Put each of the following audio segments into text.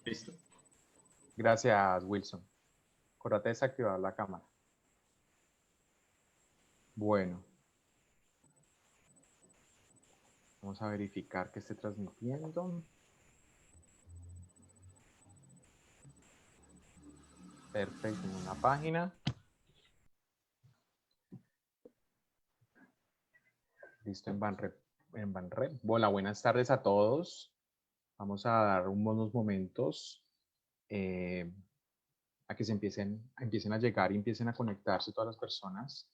Listo. Gracias, Wilson. Acuérdate de desactivar la cámara. Bueno, vamos a verificar que esté transmitiendo. Perfecto, en una página. Listo en Banrep. Hola, buenas tardes a todos. Vamos a dar unos momentos eh, a que empiecen a llegar y empiecen a conectarse todas las personas.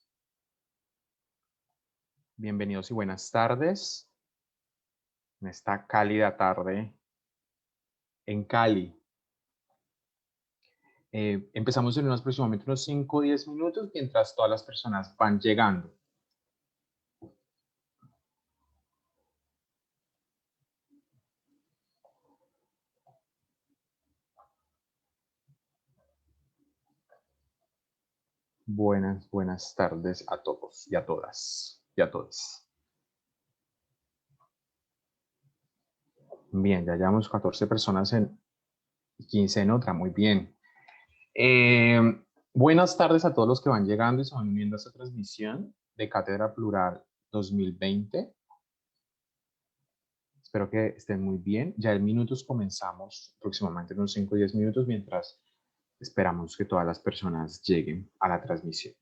Bienvenidos y buenas tardes en esta cálida tarde en Cali. Empezamos en aproximadamente unos 5 o 10 minutos mientras todas las personas van llegando. Buenas tardes a todos y a todas y a todos. Bien, ya llevamos 14 personas en 15 en otra, muy bien. Eh, Buenas tardes a todos los que van llegando y se van uniendo a esta transmisión de Cátedra Plural 2020. Espero que estén muy bien. Ya en minutos comenzamos, aproximadamente unos 5 o 10 minutos, mientras esperamos que todas las personas lleguen a la transmisión.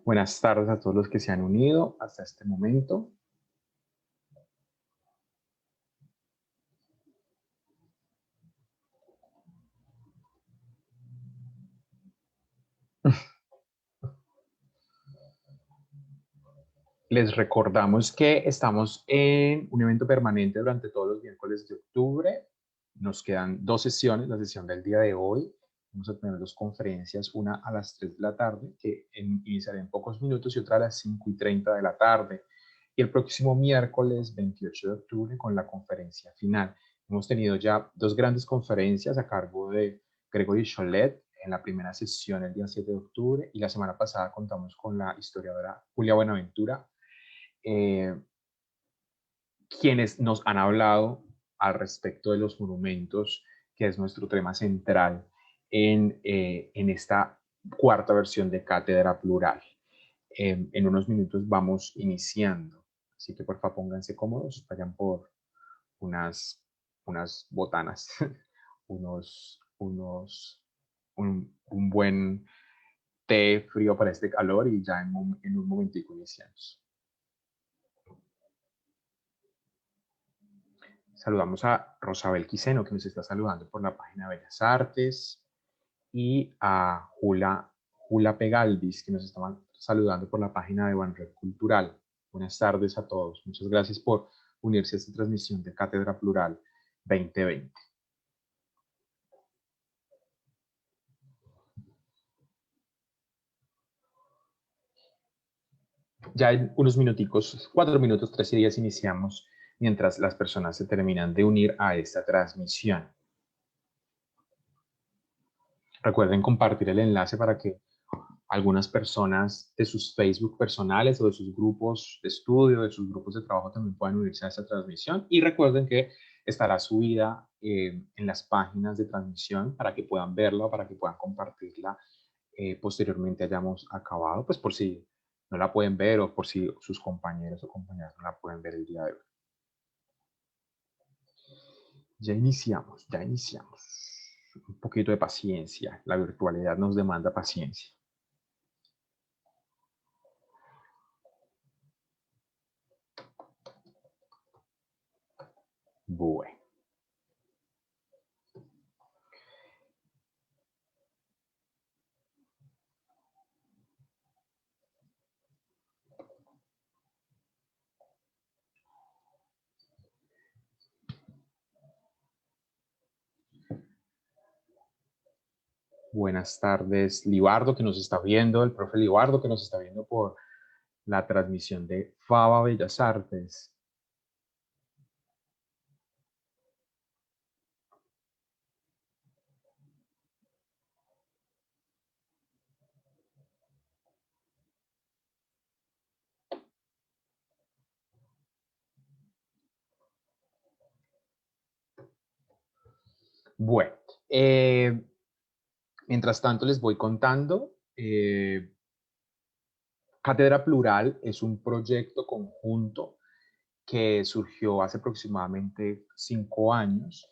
Buenas tardes a todos los que se han unido hasta este momento. Les recordamos que estamos en un evento permanente durante todos los miércoles de octubre. Nos quedan dos sesiones, la sesión del día de hoy. Vamos a tener dos conferencias, una a las 3 de la tarde, que iniciará en pocos minutos, y otra a las 5:30 de la tarde. Y el próximo miércoles 28 de octubre con la conferencia final. Hemos tenido ya dos grandes conferencias a cargo de Gregory Cholet en la primera sesión el día 7 de octubre, y la semana pasada contamos con la historiadora Julia Buenaventura, eh, quienes nos han hablado al respecto de los monumentos, que es nuestro tema central en esta cuarta versión de Cátedra Plural. En unos minutos vamos iniciando, así que por favor pónganse cómodos, vayan por unas botanas, un buen té frío para este calor, y ya en un momentico iniciamos. Saludamos a Rosabel Quiseno, que nos está saludando por la página de Bellas Artes, y a Jula Pegalvis, que nos está saludando por la página de Banred Cultural. Buenas tardes a todos. Muchas gracias por unirse a esta transmisión de Cátedra Plural 2020. Ya en unos minuticos, 4 minutos, 3 días, iniciamos mientras las personas se terminan de unir a esta transmisión. Recuerden compartir el enlace para que algunas personas de sus Facebook personales o de sus grupos de estudio, de sus grupos de trabajo, también puedan unirse a esta transmisión. Y recuerden que estará subida en las páginas de transmisión para que puedan verla, para que puedan compartirla posteriormente hayamos acabado, pues por si no la pueden ver o por si sus compañeros o compañeras no la pueden ver el día de hoy. Ya iniciamos, ya iniciamos. Un poquito de paciencia. La virtualidad nos demanda paciencia. Bueno. Buenas tardes, Libardo, que nos está viendo, el profe Libardo, que nos está viendo por la transmisión de Faba Bellas Artes. Bueno, eh, mientras tanto les voy contando. Cátedra Plural es un proyecto conjunto que surgió hace aproximadamente 5 años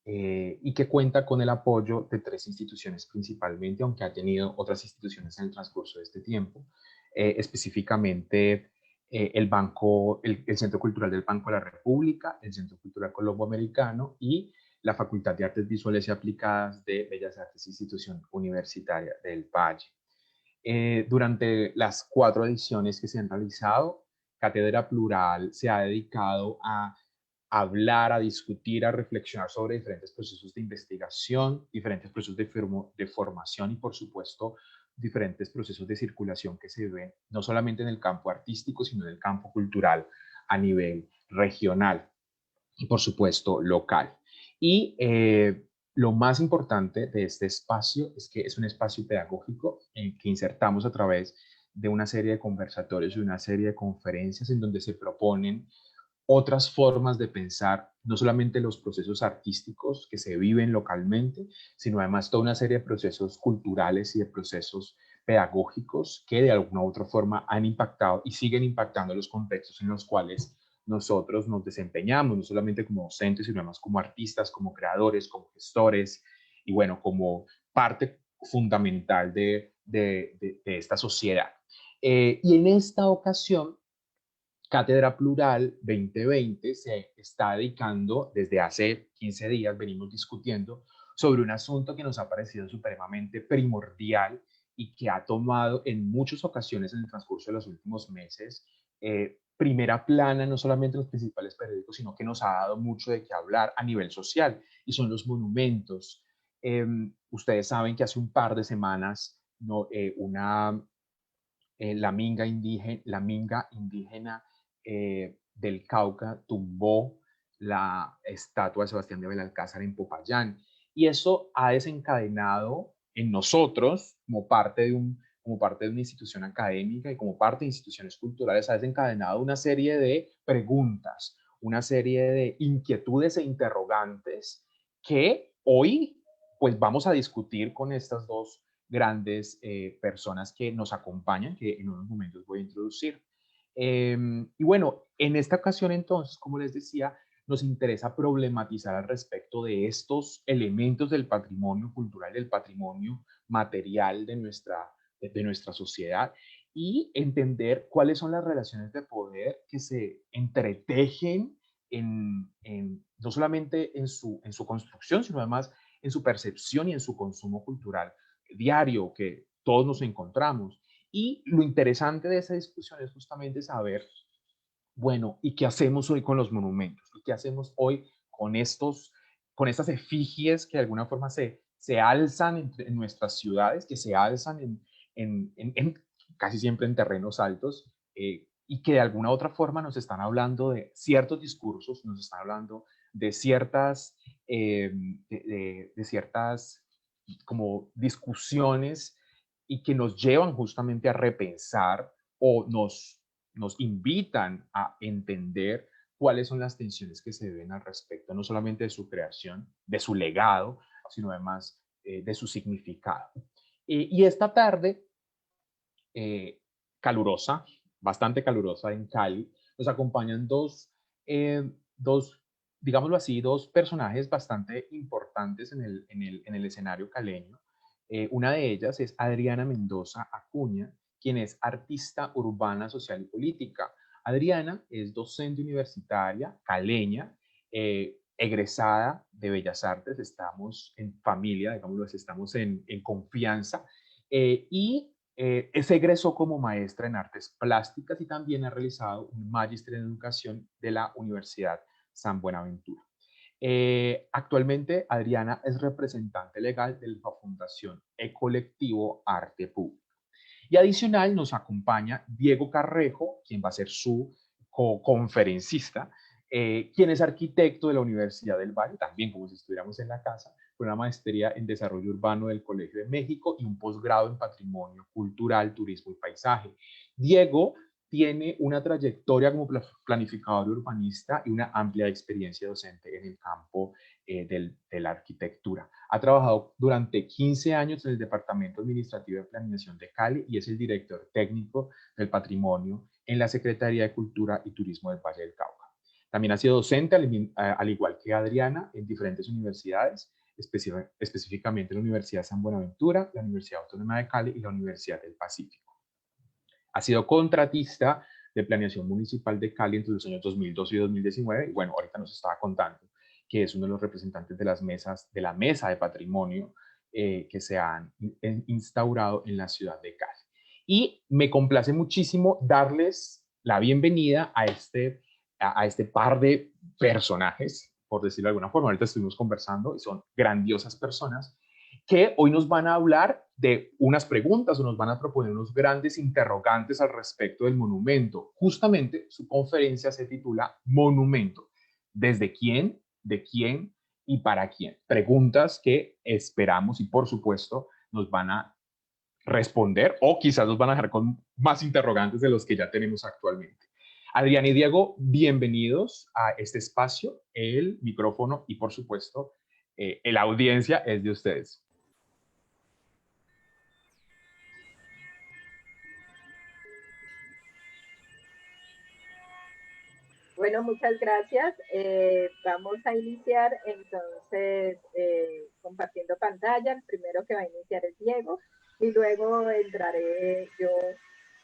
y que cuenta con el apoyo de 3 instituciones principalmente, aunque ha tenido otras instituciones en el transcurso de este tiempo, específicamente el Centro Cultural del Banco de la República, el Centro Cultural Colombo-Americano y la Facultad de Artes Visuales y Aplicadas de Bellas Artes, institución universitaria del Valle. Durante las 4 ediciones que se han realizado, Cátedra Plural se ha dedicado a hablar, a discutir, a reflexionar sobre diferentes procesos de investigación, diferentes procesos de formación y, por supuesto, diferentes procesos de circulación que se ven no solamente en el campo artístico, sino en el campo cultural a nivel regional y, por supuesto, local. Y lo más importante de este espacio es que es un espacio pedagógico en que insertamos a través de una serie de conversatorios y una serie de conferencias en donde se proponen otras formas de pensar, no solamente los procesos artísticos que se viven localmente, sino además toda una serie de procesos culturales y de procesos pedagógicos que de alguna u otra forma han impactado y siguen impactando los contextos en los cuales nosotros nos desempeñamos, no solamente como docentes, sino además como artistas, como creadores, como gestores y bueno, como parte fundamental de esta sociedad. Y en esta ocasión, Cátedra Plural 2020 se está dedicando, desde hace 15 días venimos discutiendo sobre un asunto que nos ha parecido supremamente primordial y que ha tomado en muchas ocasiones en el transcurso de los últimos meses primera plana, no solamente en los principales periódicos, sino que nos ha dado mucho de qué hablar a nivel social, y son los monumentos. Ustedes saben que hace un par de semanas no, la minga indígena del Cauca tumbó la estatua de Sebastián de Belalcázar en Popayán. Y eso ha desencadenado en nosotros, como parte de una institución académica y como parte de instituciones culturales, ha desencadenado una serie de preguntas, una serie de inquietudes e interrogantes que hoy pues vamos a discutir con estas dos grandes personas que nos acompañan, que en unos momentos voy a introducir. Y bueno, en esta ocasión entonces, como les decía, nos interesa problematizar al respecto de estos elementos del patrimonio cultural, del patrimonio material de nuestra sociedad, y entender cuáles son las relaciones de poder que se entretejen no solamente en su construcción, sino además en su percepción y en su consumo cultural diario que todos nos encontramos. Y lo interesante de esa discusión es justamente saber, bueno, ¿y qué hacemos hoy con los monumentos? ¿Y qué hacemos hoy con estas efigies que de alguna forma se alzan en nuestras ciudades, que se alzan casi siempre en terrenos altos, y que de alguna otra forma nos están hablando de ciertos discursos, nos están hablando de ciertas, de ciertas como discusiones y que nos llevan justamente a repensar o nos invitan a entender cuáles son las tensiones que se ven al respecto, no solamente de su creación, de su legado, sino además de su significado. Y esta tarde, eh, calurosa, bastante calurosa en Cali, nos acompañan dos, digámoslo así, dos personajes bastante importantes en el escenario caleño. Una de ellas es Adriana Mendoza Acuña, quien es artista urbana, social y política. Adriana es docente universitaria caleña, egresada de Bellas Artes, estamos en familia, digámoslo así, estamos en confianza, se egresó como maestra en artes plásticas y también ha realizado un magíster en educación de la Universidad San Buenaventura. Actualmente Adriana es representante legal de la Fundación Ecolectivo Arte Público. Y adicional nos acompaña Diego Carrejo, quien va a ser su conferencista, quien es arquitecto de la Universidad del Valle, también como si estuviéramos en la casa, con una maestría en desarrollo urbano del Colegio de México y un posgrado en patrimonio cultural, turismo y paisaje. Diego tiene una trayectoria como planificador urbanista y una amplia experiencia docente en el campo de la arquitectura. Ha trabajado durante 15 años en el Departamento Administrativo de Planeación de Cali y es el director técnico del patrimonio en la Secretaría de Cultura y Turismo del Valle del Cauca. También ha sido docente, al igual que Adriana, en diferentes universidades, específicamente la Universidad de San Buenaventura, la Universidad Autónoma de Cali y la Universidad del Pacífico. Ha sido contratista de planeación municipal de Cali entre los años 2012 y 2019. Y bueno, ahorita nos estaba contando que es uno de los representantes de la mesa de patrimonio que se han instaurado en la ciudad de Cali. Y me complace muchísimo darles la bienvenida a este par de personajes, por decirlo de alguna forma. Ahorita estuvimos conversando y son grandiosas personas que hoy nos van a hablar de unas preguntas o nos van a proponer unos grandes interrogantes al respecto del monumento. Justamente su conferencia se titula Monumento. ¿Desde quién, de quién y para quién? Preguntas que esperamos y por supuesto nos van a responder o quizás nos van a dejar con más interrogantes de los que ya tenemos actualmente. Adriana y Diego, bienvenidos a este espacio. El micrófono y por supuesto la audiencia es de ustedes. Bueno, muchas gracias. Vamos a iniciar entonces compartiendo pantalla. El primero que va a iniciar es Diego y luego entraré yo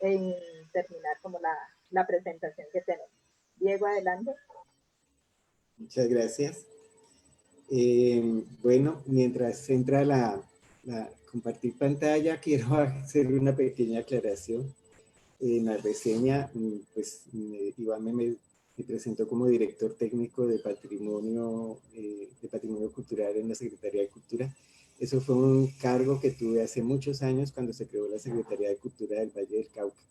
en terminar como la presentación que tenemos. Diego, adelante. Muchas gracias. Bueno, mientras entra la compartir pantalla, quiero hacer una pequeña aclaración. En la reseña, pues Iván me presentó como director técnico de patrimonio cultural en la Secretaría de Cultura. Eso fue un cargo que tuve hace muchos años cuando se creó la Secretaría de Cultura del Valle del Cauca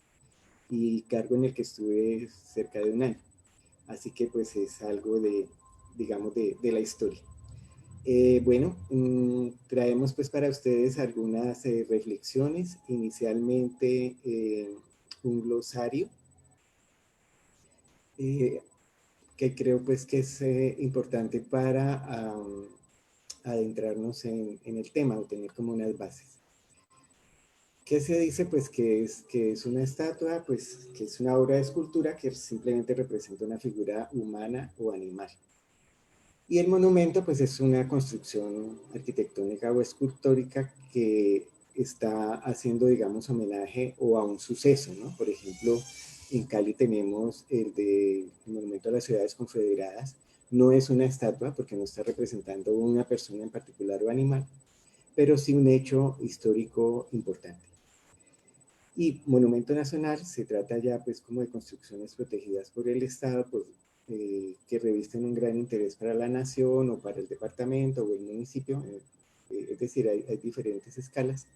y cargo en el que estuve cerca de un año. Así que pues es algo digamos, de la historia. Bueno, traemos pues para ustedes algunas reflexiones. Inicialmente un glosario que creo pues que es importante para adentrarnos en el tema o tener como unas bases. ¿Qué se dice? Pues que es una estatua, pues que es una obra de escultura que simplemente representa una figura humana o animal. Y el monumento pues es una construcción arquitectónica o escultórica que está haciendo, digamos, homenaje o a un suceso, ¿no? Por ejemplo, en Cali tenemos el Monumento a las Ciudades Confederadas. No es una estatua porque no está representando una persona en particular o animal, pero sí un hecho histórico importante. Y Monumento Nacional se trata ya pues como de construcciones protegidas por el Estado, que revisten un gran interés para la nación o para el departamento o el municipio, es decir, hay diferentes escalas,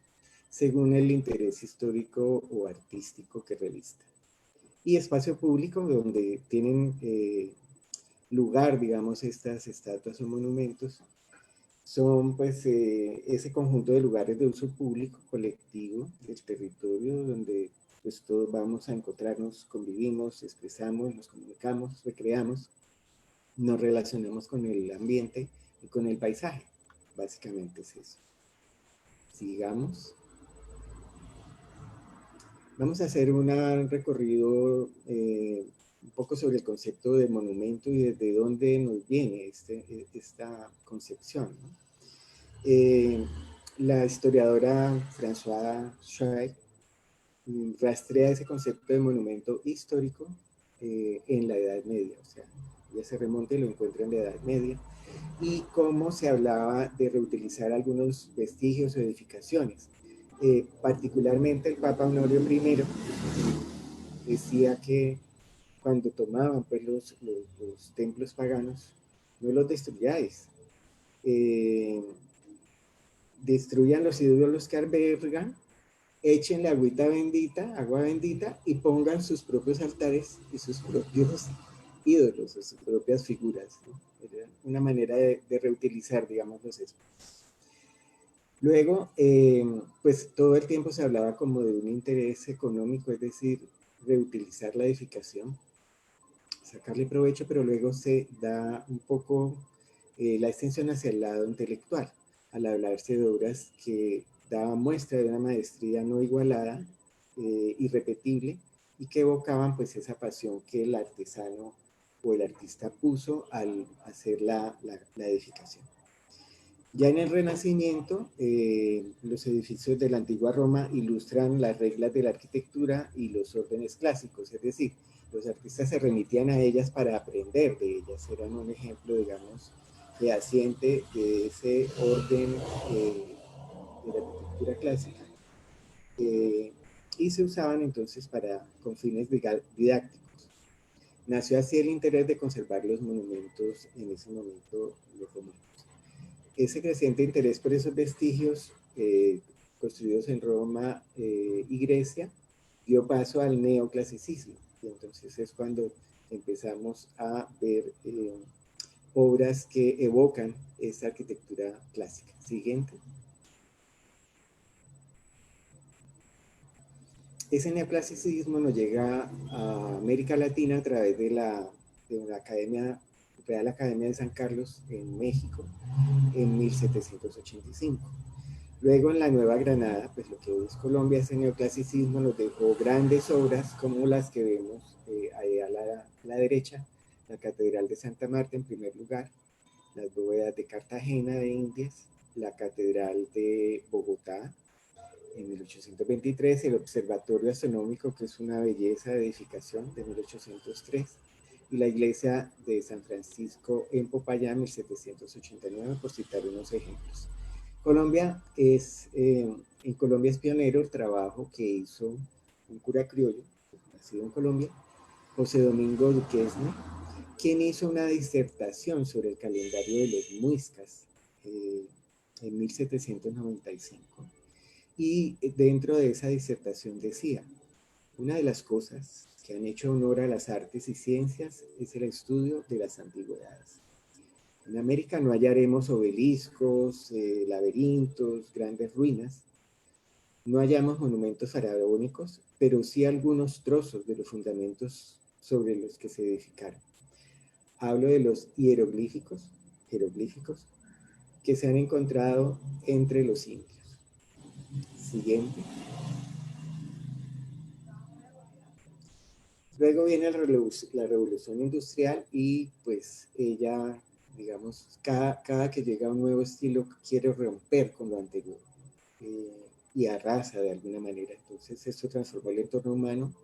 según el interés histórico o artístico que revista. Y espacio público donde tienen lugar, digamos, estas estatuas o monumentos, son pues ese conjunto de lugares de uso público, colectivo, del territorio, donde pues todos vamos a encontrarnos, convivimos, expresamos, nos comunicamos, recreamos, nos relacionamos con el ambiente y con el paisaje. Básicamente es eso. Sigamos. Vamos a hacer un recorrido un poco sobre el concepto de monumento y desde dónde nos viene esta concepción, ¿no? La historiadora Françoise Schreib rastrea ese concepto de monumento histórico en la Edad Media, o sea, ya se remonta y lo encuentra en la Edad Media, y cómo se hablaba de reutilizar algunos vestigios o edificaciones. Particularmente el Papa Honorio I decía que cuando tomaban pues, los templos paganos, no los destruyáis. Destruyan los ídolos que albergan, echen la agua bendita y pongan sus propios altares y sus propios ídolos o sus propias figuras, ¿no? Era una manera de reutilizar, digamos, los espacios. Luego, pues todo el tiempo se hablaba como de un interés económico, es decir, reutilizar la edificación, sacarle provecho, pero luego se da un poco la extensión hacia el lado intelectual, al hablarse de obras que daban muestra de una maestría no igualada, irrepetible, y que evocaban pues esa pasión que el artesano o el artista puso al hacer la edificación. Ya en el Renacimiento, los edificios de la antigua Roma ilustran las reglas de la arquitectura y los órdenes clásicos, es decir, los artistas se remitían a ellas para aprender de ellas, eran un ejemplo, digamos, fehaciente de ese orden de la arquitectura clásica, y se usaban entonces con fines didácticos. Nació así el interés de conservar los monumentos en ese momento, los romanos. Ese creciente interés por esos vestigios construidos en Roma y Grecia dio paso al neoclasicismo. Y entonces es cuando empezamos a ver obras que evocan esa arquitectura clásica. Siguiente. Ese neoclasicismo nos llega a América Latina a través de la Real Academia de San Carlos en México en 1785. Luego en la Nueva Granada, pues lo que hoy es Colombia, ese neoclasicismo nos dejó grandes obras como las que vemos ahí a la derecha, la Catedral de Santa Marta en primer lugar, las bóvedas de Cartagena de Indias, la Catedral de Bogotá en 1823, el Observatorio Astronómico, que es una belleza de edificación, de 1803, y la iglesia de San Francisco en Popayán, 1789, por citar unos ejemplos. En Colombia es pionero el trabajo que hizo un cura criollo, nacido en Colombia, José Domingo Duquesne, quien hizo una disertación sobre el calendario de los muiscas en 1795. Y dentro de esa disertación decía, una de las cosas que han hecho honor a las artes y ciencias es el estudio de las antigüedades. En América no hallaremos obeliscos, laberintos, grandes ruinas. No hallamos monumentos faraónicos, pero sí algunos trozos de los fundamentos sobre los que se edificaron. Hablo de los jeroglíficos que se han encontrado entre los indios. Siguiente. Luego viene la revolución industrial y pues ella, digamos, cada que llega un nuevo estilo quiere romper con lo anterior y arrasa de alguna manera. Entonces esto transformó el entorno humano,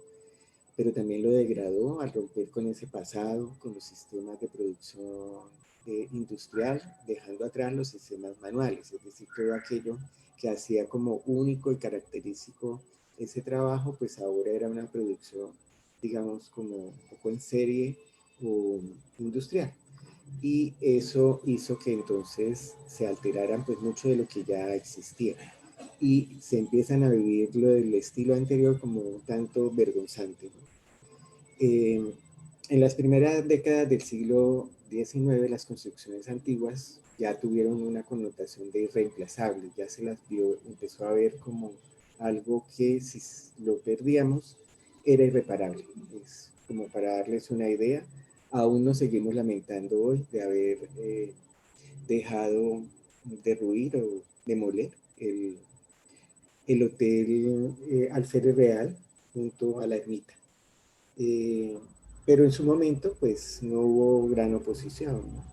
pero también lo degradó al romper con ese pasado, con los sistemas de producción industrial, dejando atrás los sistemas manuales, es decir, todo aquello que hacía como único y característico ese trabajo, pues ahora era una producción, digamos, como un poco en serie o industrial. Y eso hizo que entonces se alteraran pues mucho de lo que ya existía. Y se empiezan a vivir lo del estilo anterior como un tanto vergonzante, ¿no? En las primeras décadas del siglo XIX, las construcciones antiguas ya tuvieron una connotación de irreemplazable, ya se las empezó a ver como algo que si lo perdíamos era irreparable. Es como para darles una idea, aún nos seguimos lamentando hoy de haber dejado derruir o demoler el hotel Alférez Real junto a la ermita. Pero en su momento pues no hubo gran oposición, ¿no?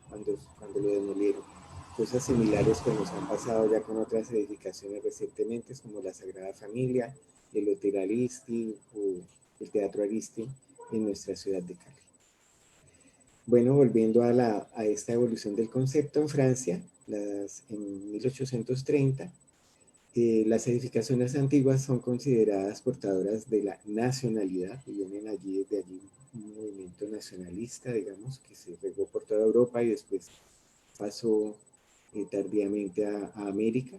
cuando lo demolieron. Cosas similares pues nos han pasado ya con otras edificaciones recientemente, como la Sagrada Familia, el Hotel Aristi o el Teatro Aristi en nuestra ciudad de Cali. Bueno, volviendo a esta evolución del concepto, en Francia, en 1830, las edificaciones antiguas son consideradas portadoras de la nacionalidad, y vienen desde allí un movimiento nacionalista, digamos, que se regó por toda Europa y después pasó tardíamente a América.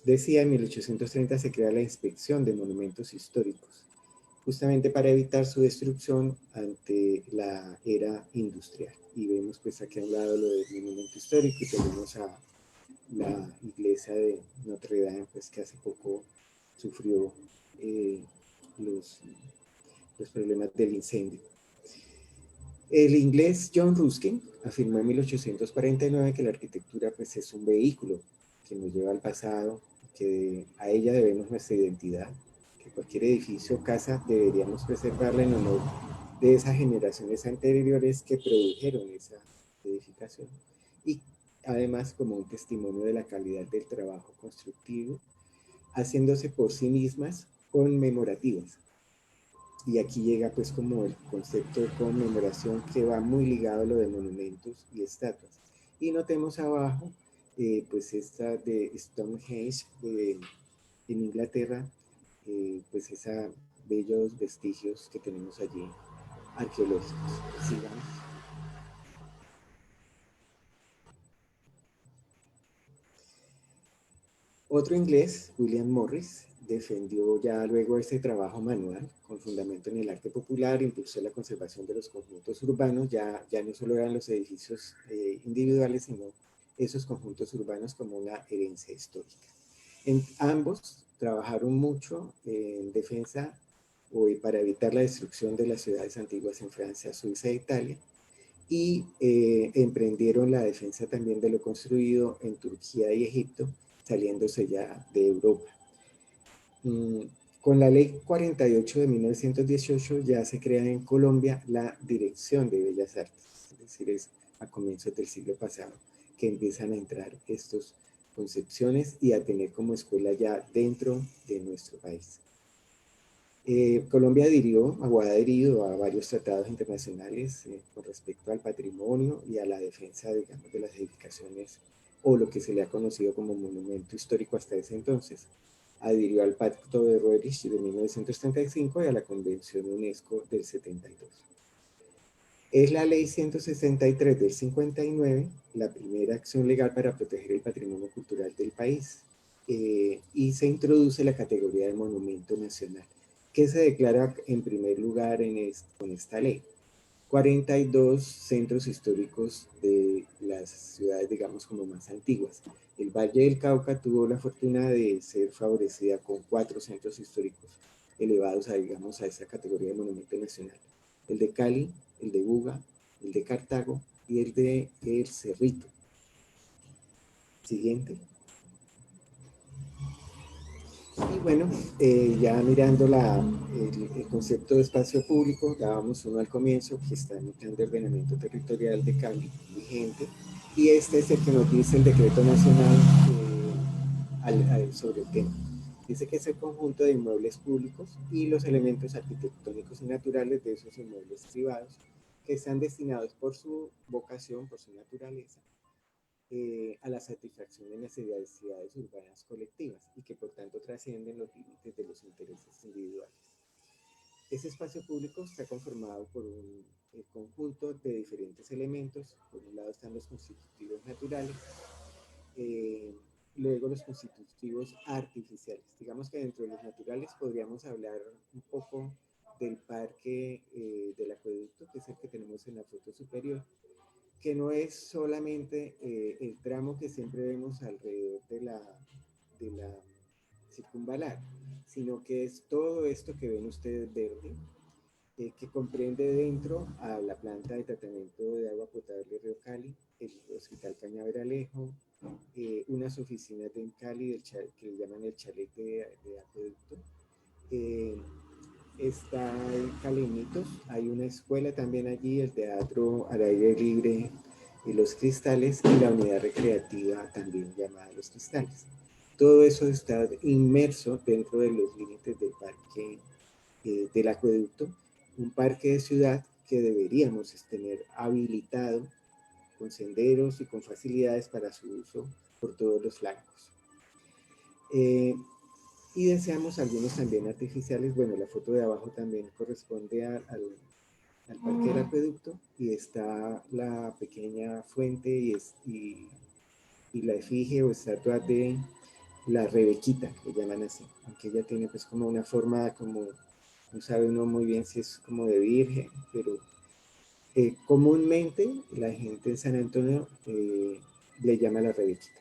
Decía, en 1830 se crea la Inspección de Monumentos Históricos, justamente para evitar su destrucción ante la era industrial. Y vemos pues aquí a un lado lo del monumento histórico y tenemos a la iglesia de Notre Dame, pues que hace poco sufrió los problemas del incendio. El inglés John Ruskin afirmó en 1849 que la arquitectura pues es un vehículo que nos lleva al pasado, que a ella debemos nuestra identidad, que cualquier edificio o casa deberíamos preservarla en honor de esas generaciones anteriores que produjeron esa edificación y además como un testimonio de la calidad del trabajo constructivo, haciéndose por sí mismas conmemorativas. Y aquí llega pues como el concepto de conmemoración que va muy ligado a lo de monumentos y estatuas. Y notemos abajo pues esta de Stonehenge en Inglaterra, pues esos bellos vestigios que tenemos allí arqueológicos. Sigamos. Otro inglés, William Morris, defendió ya luego este trabajo manual con fundamento en el arte popular, impulsó la conservación de los conjuntos urbanos, ya no solo eran los edificios individuales, sino esos conjuntos urbanos como una herencia histórica. Ambos trabajaron mucho en defensa para evitar la destrucción de las ciudades antiguas en Francia, Suiza e Italia, y emprendieron la defensa también de lo construido en Turquía y Egipto, saliéndose ya de Europa. Con la ley 48 de 1918 ya se crea en Colombia la Dirección de Bellas Artes, es decir, es a comienzos del siglo pasado que empiezan a entrar estas concepciones y a tener como escuela ya dentro de nuestro país. Colombia ha adherido a varios tratados internacionales con respecto al patrimonio y a la defensa, digamos, de las edificaciones o lo que se le ha conocido como monumento histórico hasta ese entonces. Adhirió al Pacto de Roerich de 1935 y a la Convención UNESCO del 72. Es la Ley 163 del 59 la primera acción legal para proteger el patrimonio cultural del país y se introduce la categoría de monumento nacional, que se declara en primer lugar con esta ley. 42 centros históricos de las ciudades, digamos, como más antiguas. El Valle del Cauca tuvo la fortuna de ser favorecida con 4 centros históricos elevados digamos, a esa categoría de monumento nacional. El de Cali, el de Buga, el de Cartago y el de El Cerrito. Siguiente. Y bueno, ya mirando el concepto de espacio público, dábamos uno al comienzo, que está en el plan de ordenamiento territorial de Cali vigente, y este es el que nos dice el decreto nacional sobre el tema. Dice que es el conjunto de inmuebles públicos y los elementos arquitectónicos y naturales de esos inmuebles privados que están destinados por su vocación, por su naturaleza, a la satisfacción de necesidades urbanas colectivas y que por tanto trascienden los límites de los intereses individuales. Ese espacio público está conformado por un conjunto de diferentes elementos. Por un lado están los constitutivos naturales, luego los constitutivos artificiales. Digamos que dentro de los naturales podríamos hablar un poco del parque del acueducto, que es el que tenemos en la foto superior, que no es solamente el tramo que siempre vemos alrededor de la circunvalar, sino que es todo esto que ven ustedes verde, que comprende dentro a la planta de tratamiento de agua potable Río Cali, el Hospital Cañaveralejo, unas oficinas de Cali que le llaman el chalet de acueducto, está en Calenitos, hay una escuela también allí, el teatro al aire libre y Los Cristales y la unidad recreativa también llamada Los Cristales. Todo eso está inmerso dentro de los límites del parque del acueducto, un parque de ciudad que deberíamos tener habilitado con senderos y con facilidades para su uso por todos los flancos. Y deseamos algunos también artificiales. Bueno, la foto de abajo también corresponde al parque del acueducto, y está la pequeña fuente y la efigie o estatua de la Rebequita, que llaman así, aunque ella tiene pues como una forma como, no sabe uno muy bien si es como de virgen, pero comúnmente la gente en San Antonio le llama la Rebequita.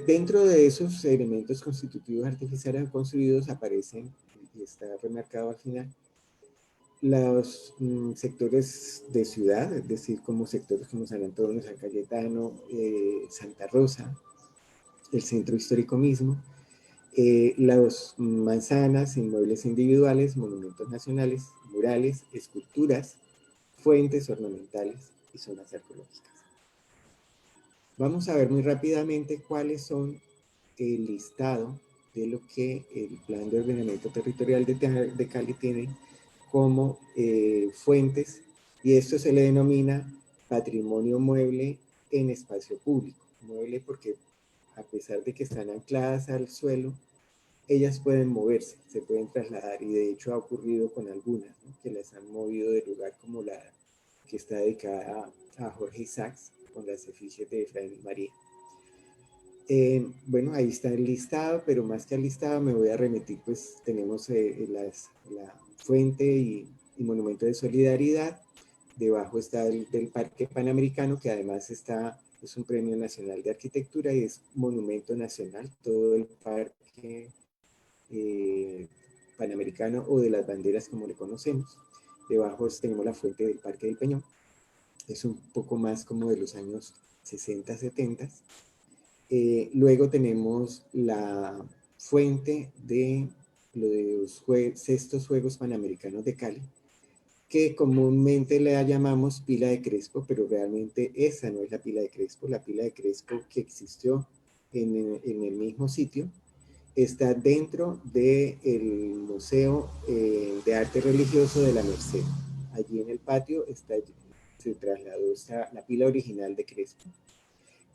Dentro de esos elementos constitutivos artificiales construidos aparecen, y está remarcado al final, los sectores de ciudad, es decir, como sectores como San Antonio, San Cayetano, Santa Rosa, el centro histórico mismo, las manzanas, inmuebles individuales, monumentos nacionales, murales, esculturas, fuentes ornamentales y zonas arqueológicas. Vamos a ver muy rápidamente cuáles son el listado de lo que el Plan de Ordenamiento Territorial de Cali tiene como fuentes, y esto se le denomina patrimonio mueble en espacio público. Mueble porque a pesar de que están ancladas al suelo, ellas pueden moverse, se pueden trasladar, y de hecho ha ocurrido con algunas, ¿no?, que las han movido de lugar, como la que está dedicada a Jorge Isaacs con las efigies de Efraín y María. Bueno, ahí está el listado, pero más que al listado me voy a remitir, pues tenemos la fuente y monumento de solidaridad. Debajo está el del Parque Panamericano, que además es un premio nacional de arquitectura y es monumento nacional, todo el parque panamericano, o de las banderas como le conocemos. Debajo tenemos la fuente del Parque del Peñón, es un poco más como de los años 60, 70. Luego tenemos la fuente de los sextos Juegos Panamericanos de Cali, que comúnmente la llamamos pila de Crespo, pero realmente esa no es la pila de Crespo. La pila de Crespo que existió en el mismo sitio está dentro del Museo de Arte Religioso de la Merced. Allí en el patio se trasladó la pila original de Crespo.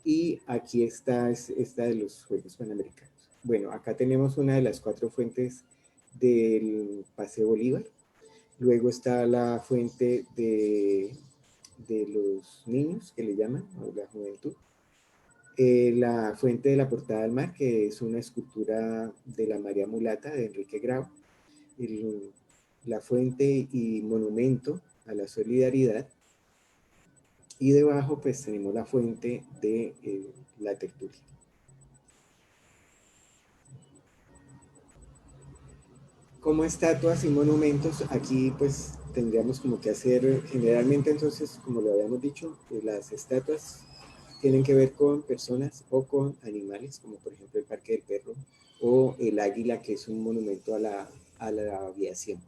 Y aquí está esta de los Juegos Panamericanos. Bueno, acá tenemos una de las 4 fuentes del Paseo Bolívar. Luego está la fuente de los niños, que le llaman, o la juventud. La fuente de la Portada del Mar, que es una escultura de la María Mulata de Enrique Grau. La fuente y monumento a la solidaridad. Y debajo pues tenemos la fuente de la tertulia. Como estatuas y monumentos, aquí pues tendríamos como que hacer, generalmente entonces, como lo habíamos dicho, las estatuas tienen que ver con personas o con animales, como por ejemplo el Parque del Perro o el Águila, que es un monumento a la aviación.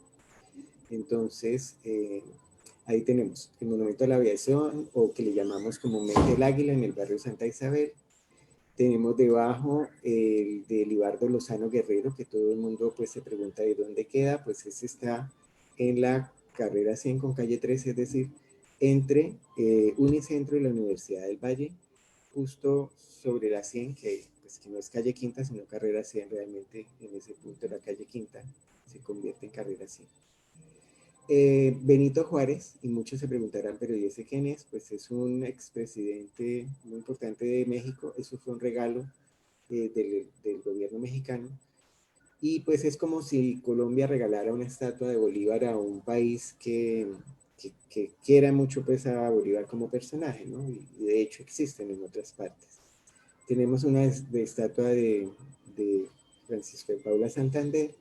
Entonces, ahí tenemos el monumento a la aviación, o que le llamamos comúnmente el Águila, en el barrio Santa Isabel. Tenemos debajo el de Libardo Lozano Guerrero, que todo el mundo pues se pregunta de dónde queda. Pues ese está en la carrera 100 con calle 13, es decir, entre Unicentro y la Universidad del Valle, justo sobre la 100, pues, que no es calle Quinta, sino carrera 100 realmente. En ese punto la calle Quinta se convierte en carrera 100. Benito Juárez, y muchos se preguntarán, pero ¿y ese quién es? Pues es un expresidente muy importante de México. Eso fue un regalo del gobierno mexicano, y pues es como si Colombia regalara una estatua de Bolívar a un país que quiera mucho pues a Bolívar como personaje, ¿no? Y de hecho existen en otras partes. Tenemos una estatua de Francisco de Paula Santander.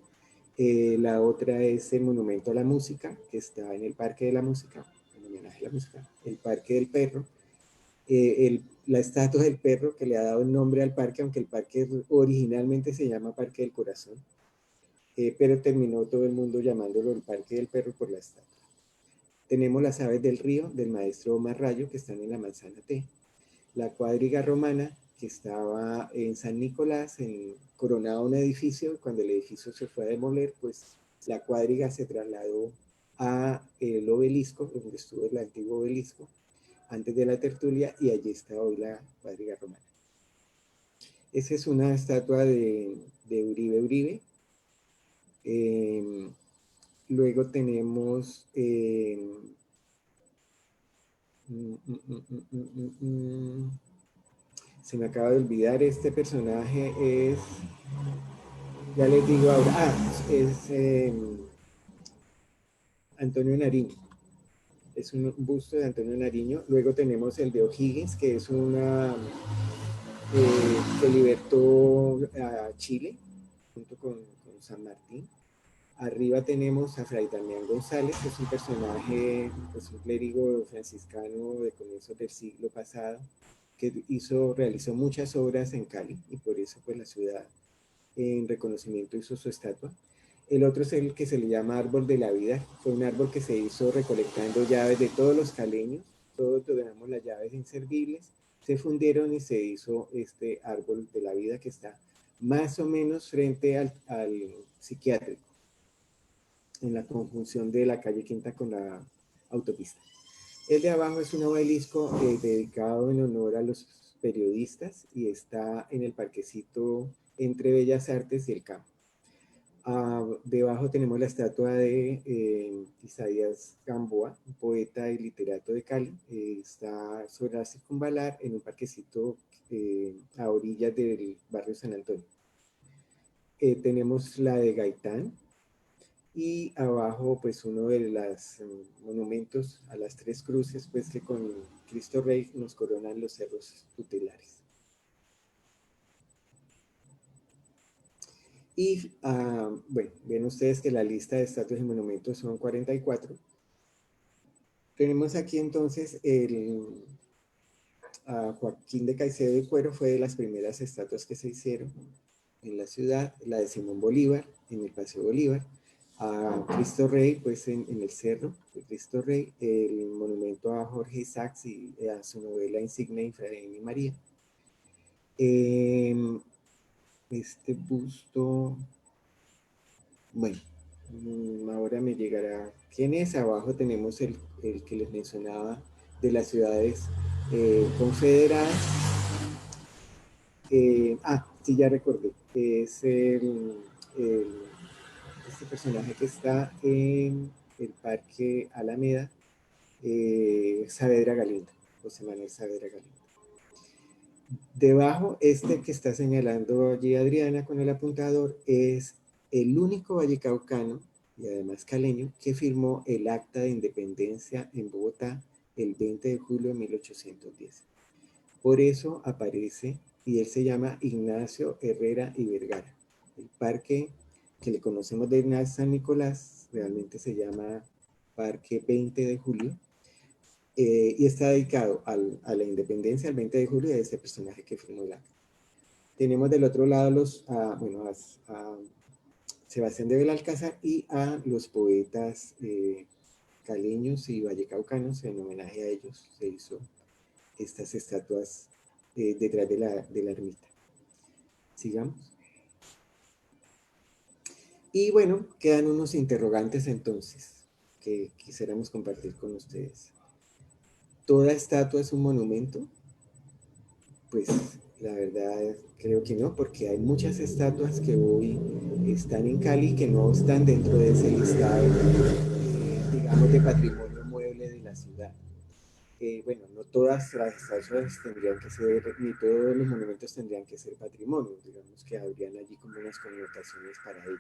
La otra es el monumento a la música, que está en el Parque de la Música, en homenaje a la música, el Parque del Perro. La estatua del perro, que le ha dado el nombre al parque, aunque el parque originalmente se llama Parque del Corazón, pero terminó todo el mundo llamándolo el Parque del Perro por la estatua. Tenemos las aves del río, del maestro Omar Rayo, que están en la Manzana T. La cuadriga romana, que estaba en San Nicolás, coronaba un edificio. Cuando el edificio se fue a demoler, pues la cuadriga se trasladó a el obelisco, donde estuvo el antiguo obelisco, antes de la tertulia, y allí está hoy la cuadriga romana. Esa es una estatua de Uribe Uribe. Luego tenemos... se me acaba de olvidar, este personaje es... Ya les digo ahora. Es Antonio Nariño. Es un busto de Antonio Nariño. Luego tenemos el de O'Higgins, que es una... que libertó a Chile junto con San Martín. Arriba tenemos a Fray Damián González, que es un personaje, pues un clérigo franciscano de comienzos del siglo pasado, que realizó muchas obras en Cali, y por eso pues la ciudad en reconocimiento hizo su estatua. El otro es el que se le llama Árbol de la Vida. Fue un árbol que se hizo recolectando llaves de todos los caleños. Todos tenemos las llaves inservibles. Se fundieron y se hizo este Árbol de la Vida, que está más o menos frente al psiquiátrico, en la conjunción de la calle Quinta con la autopista. El de abajo es un obelisco dedicado en honor a los periodistas y está en el parquecito entre Bellas Artes y el campo. Debajo tenemos la estatua de Isaías Gamboa, un poeta y literato de Cali. Está sobre la Circunvalar en un parquecito a orillas del barrio San Antonio. Tenemos la de Gaitán, y abajo pues uno de los monumentos a las tres cruces, pues que con Cristo Rey nos coronan los cerros tutelares. Y bueno, ven ustedes que la lista de estatuas y monumentos son 44. Tenemos aquí entonces Joaquín de Caicedo de Cuero, fue de las primeras estatuas que se hicieron en la ciudad, la de Simón Bolívar en el Paseo Bolívar, a Cristo Rey, pues en el cerro de Cristo Rey, el monumento a Jorge Isaacs y a su novela insignia Efraín y María. Este busto, bueno, ahora me llegará quién es. Abajo tenemos el que les mencionaba de las ciudades confederadas. Sí, ya recordé, es este personaje que está en el Parque Alameda, Saavedra Galindo, José Manuel Saavedra Galindo. Debajo, este que está señalando allí Adriana con el apuntador, es el único vallecaucano, y además caleño, que firmó el Acta de Independencia en Bogotá el 20 de julio de 1810. Por eso aparece, y él se llama Ignacio Herrera y Vergara. El parque que le conocemos de Ignacio San Nicolás realmente se llama Parque 20 de Julio, y está dedicado a la independencia, al 20 de julio, de este personaje que firmó el acta. Tenemos del otro lado a Sebastián de Belalcázar y a los poetas caleños y vallecaucanos. En homenaje a ellos se hizo estas estatuas detrás de la ermita. Sigamos. Y bueno, quedan unos interrogantes entonces que quisiéramos compartir con ustedes. ¿Toda estatua es un monumento? Pues la verdad creo que no, porque hay muchas estatuas que hoy están en Cali que no están dentro de ese listado, digamos, de patrimonio mueble de la ciudad. Bueno, no todas las estatuas tendrían que ser, ni todos los monumentos tendrían que ser patrimonio, digamos que habrían allí como unas connotaciones para ello.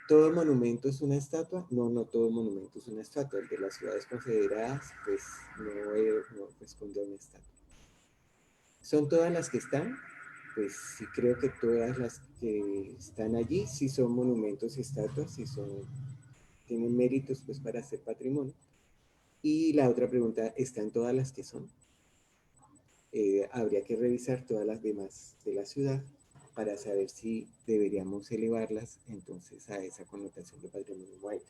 ¿Todo monumento es una estatua? No, no todo monumento es una estatua. El de las ciudades confederadas, pues no responde a una estatua. ¿Son todas las que están? Pues sí, creo que todas las que están allí sí son monumentos y estatuas, sí tienen méritos pues para ser patrimonio. Y la otra pregunta, ¿están todas las que son? Habría que revisar todas las demás de la ciudad para saber si deberíamos elevarlas entonces a esa connotación de patrimonio mueble.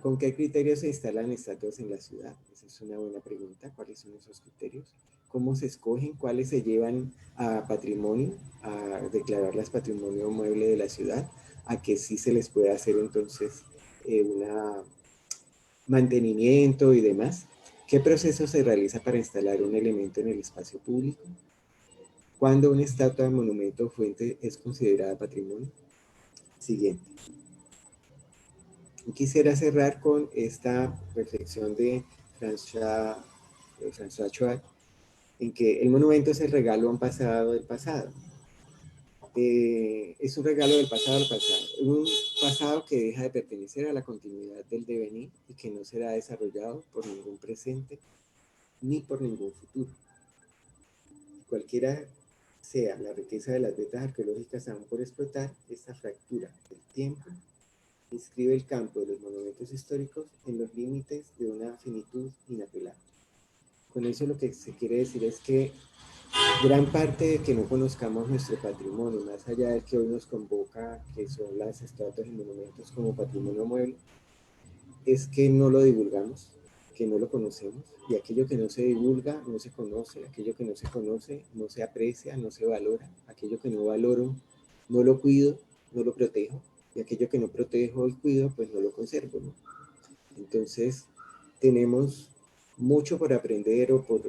¿Con qué criterios se instalan estatuas en la ciudad? Esa es una buena pregunta. ¿Cuáles son esos criterios? ¿Cómo se escogen? ¿Cuáles se llevan a patrimonio, a declararlas patrimonio mueble de la ciudad? A que sí se les pueda hacer entonces un mantenimiento y demás. ¿Qué proceso se realiza para instalar un elemento en el espacio público? ¿Cuándo una estatua de monumento o fuente es considerada patrimonio? Siguiente. Quisiera cerrar con esta reflexión de François Chouat, en que el monumento es el regalo a un pasado del pasado. Es un regalo del pasado al pasado, un pasado que deja de pertenecer a la continuidad del devenir y que no será desarrollado por ningún presente ni por ningún futuro. Cualquiera sea la riqueza de las vetas arqueológicas aún por explotar, esta fractura del tiempo inscribe el campo de los monumentos históricos en los límites de una finitud inapelable. Con eso lo que se quiere decir es que gran parte de que no conozcamos nuestro patrimonio, más allá de que hoy nos convoca, que son las estatuas y monumentos como patrimonio mueble, es que no lo divulgamos, que no lo conocemos, y aquello que no se divulga no se conoce, aquello que no se conoce no se aprecia, no se valora, aquello que no valoro no lo cuido, no lo protejo, y aquello que no protejo y cuido, pues no lo conservo, ¿no? Entonces, tenemos mucho por aprender o por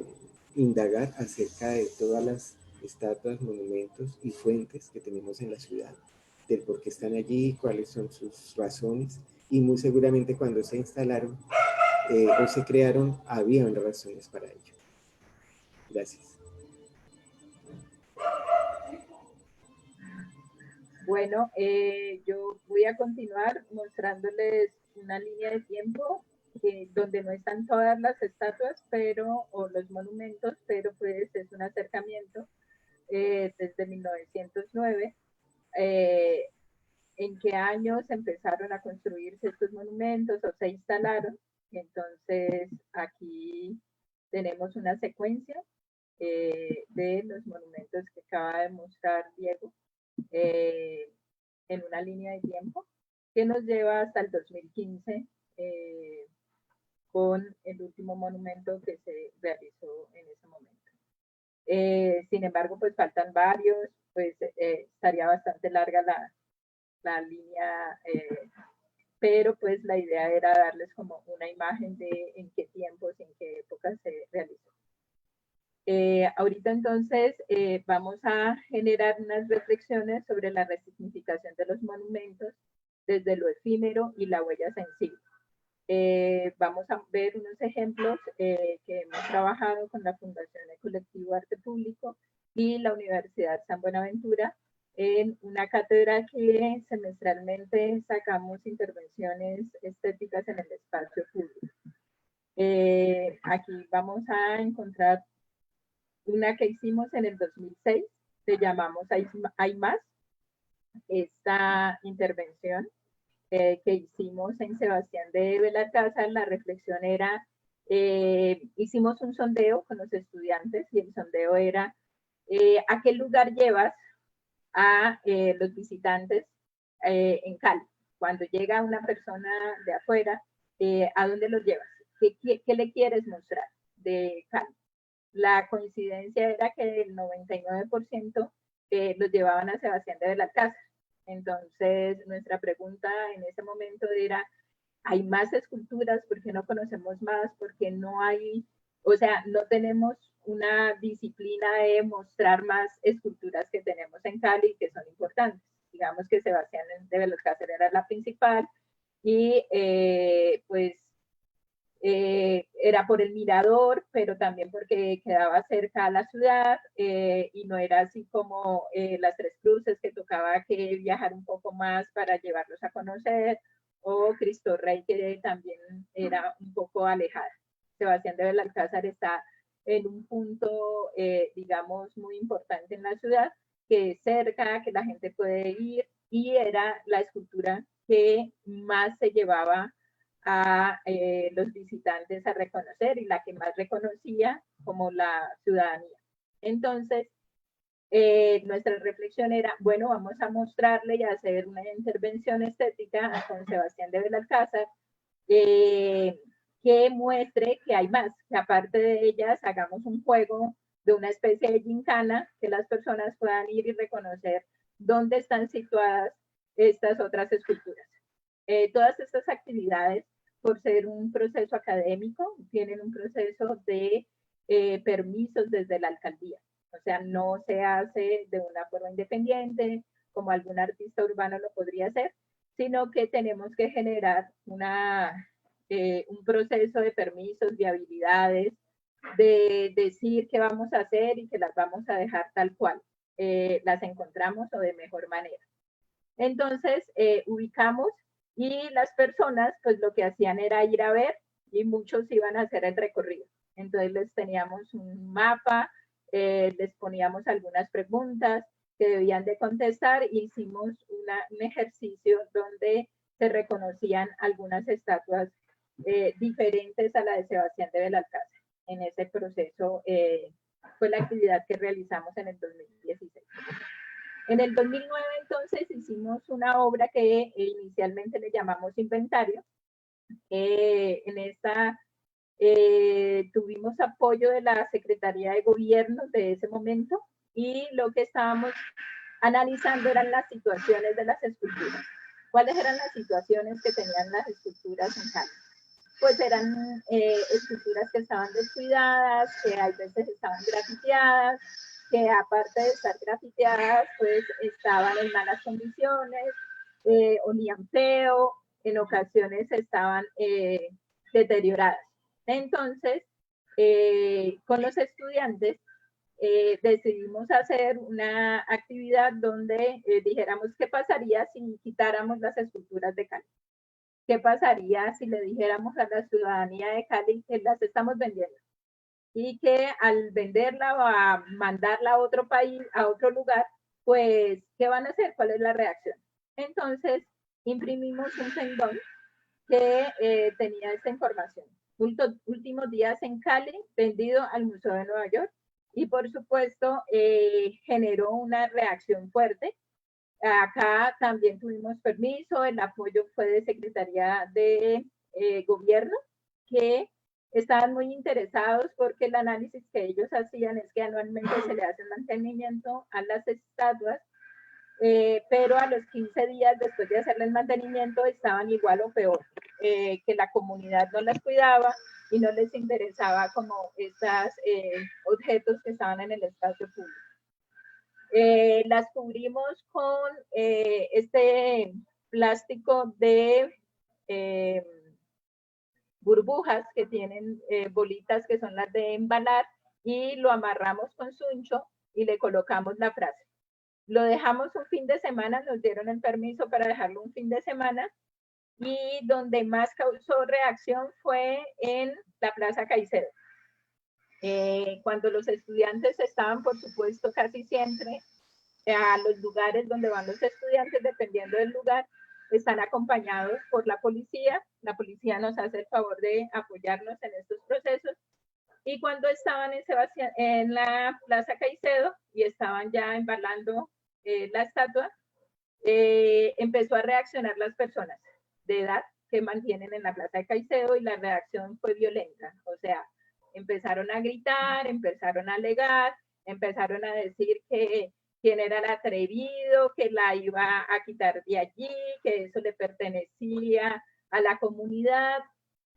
indagar acerca de todas las estatuas, monumentos y fuentes que tenemos en la ciudad, del por qué están allí, cuáles son sus razones, y muy seguramente cuando se instalaron o se crearon, habían razones para ello. Gracias. Bueno, yo voy a continuar mostrándoles una línea de tiempo donde no están todas las estatuas o los monumentos, pero pues es un acercamiento desde 1909. En qué años empezaron a construirse estos monumentos o se instalaron. Entonces, aquí tenemos una secuencia de los monumentos que acaba de mostrar Diego en una línea de tiempo que nos lleva hasta el 2015 con el último monumento que se realizó en ese momento. Sin embargo, pues faltan varios, pues estaría bastante larga la línea, pero pues la idea era darles como una imagen de en qué tiempos, en qué épocas se realizó. Ahorita entonces vamos a generar unas reflexiones sobre la resignificación de los monumentos desde lo efímero y la huella sensible. Vamos a ver unos ejemplos que hemos trabajado con la Fundación El Colectivo Arte Público y la Universidad San Buenaventura en una cátedra que semestralmente sacamos intervenciones estéticas en el espacio público. Aquí vamos a encontrar una que hicimos en el 2006, le llamamos Hay Más, esta intervención que hicimos en Sebastián de Belalcázar. La reflexión era, hicimos un sondeo con los estudiantes y el sondeo era, ¿a qué lugar llevas a los visitantes en Cali? Cuando llega una persona de afuera, ¿a dónde los llevas? ¿Qué le quieres mostrar de Cali? La coincidencia era que el 99% los llevaban a Sebastián de Belalcázar. Entonces, nuestra pregunta en ese momento era, ¿hay más esculturas? ¿Por qué no conocemos más? ¿Por qué no hay, o sea, no tenemos una disciplina de mostrar más esculturas que tenemos en Cali que son importantes? Digamos que Sebastián de Belalcázar era la principal y pues era por el mirador, pero también porque quedaba cerca a la ciudad y no era así como las Tres Cruces, que tocaba que viajar un poco más para llevarlos a conocer, o Cristo Rey, que también era un poco alejada. Sebastián de Belalcázar está en un punto, digamos, muy importante en la ciudad, que es cerca, que la gente puede ir, y era la escultura que más se llevaba a los visitantes a reconocer y la que más reconocía como la ciudadanía. Entonces, nuestra reflexión era, bueno, vamos a mostrarle y a hacer una intervención estética con Sebastián de Belalcázar que muestre que hay más, que aparte de ellas hagamos un juego de una especie de gincana, que las personas puedan ir y reconocer dónde están situadas estas otras esculturas. Todas estas actividades, por ser un proceso académico, tienen un proceso de permisos desde la alcaldía. O sea, no se hace de una forma independiente, como algún artista urbano lo podría hacer, sino que tenemos que generar un proceso de permisos, de habilidades, de decir qué vamos a hacer y que las vamos a dejar tal cual las encontramos o de mejor manera. Entonces, ubicamos y las personas, pues lo que hacían era ir a ver y muchos iban a hacer el recorrido. Entonces, les teníamos un mapa, les poníamos algunas preguntas que debían de contestar y hicimos un ejercicio donde se reconocían algunas estatuas diferentes a la de Sebastián de Belalcázar. En ese proceso fue la actividad que realizamos en el 2016. En el 2009 entonces hicimos una obra que inicialmente le llamamos Inventario. En esta tuvimos apoyo de la Secretaría de Gobierno de ese momento y lo que estábamos analizando eran las situaciones de las esculturas. ¿Cuáles eran las situaciones que tenían las esculturas en Cali? Pues eran esculturas que estaban descuidadas, que a veces estaban grafiteadas, que aparte de estar grafiteadas, pues estaban en malas condiciones, olían feo, en ocasiones estaban deterioradas. Entonces, con los estudiantes decidimos hacer una actividad donde dijéramos qué pasaría si quitáramos las esculturas de Cali. ¿Qué pasaría si le dijéramos a la ciudadanía de Cali que las estamos vendiendo? Y que al venderla o a mandarla a otro país, a otro lugar, pues, ¿qué van a hacer? ¿Cuál es la reacción? Entonces, imprimimos un pendón que tenía esta información. Últimos días en Cali, vendido al Museo de Nueva York, y por supuesto generó una reacción fuerte. Acá también tuvimos permiso, el apoyo fue de Secretaría de Gobierno, que estaban muy interesados porque el análisis que ellos hacían es que anualmente se le hace mantenimiento a las estatuas, pero a los 15 días después de hacerle el mantenimiento estaban igual o peor, que la comunidad no las cuidaba y no les interesaba como estos objetos que estaban en el espacio público. Las cubrimos con este plástico de burbujas que tienen bolitas que son las de embalar y lo amarramos con suncho y le colocamos la frase. Lo dejamos un fin de semana, nos dieron el permiso para dejarlo un fin de semana y donde más causó reacción fue en la Plaza Caicedo. Cuando los estudiantes estaban, por supuesto, casi siempre a los lugares donde van los estudiantes, dependiendo del lugar, están acompañados por la policía nos hace el favor de apoyarnos en estos procesos, y cuando estaban en la Plaza Caicedo y estaban ya embalando la estatua, empezó a reaccionar las personas de edad que mantienen en la Plaza de Caicedo y la reacción fue violenta, o sea, empezaron a gritar, empezaron a alegar, empezaron a decir que quién era el atrevido, que la iba a quitar de allí, que eso le pertenecía a la comunidad,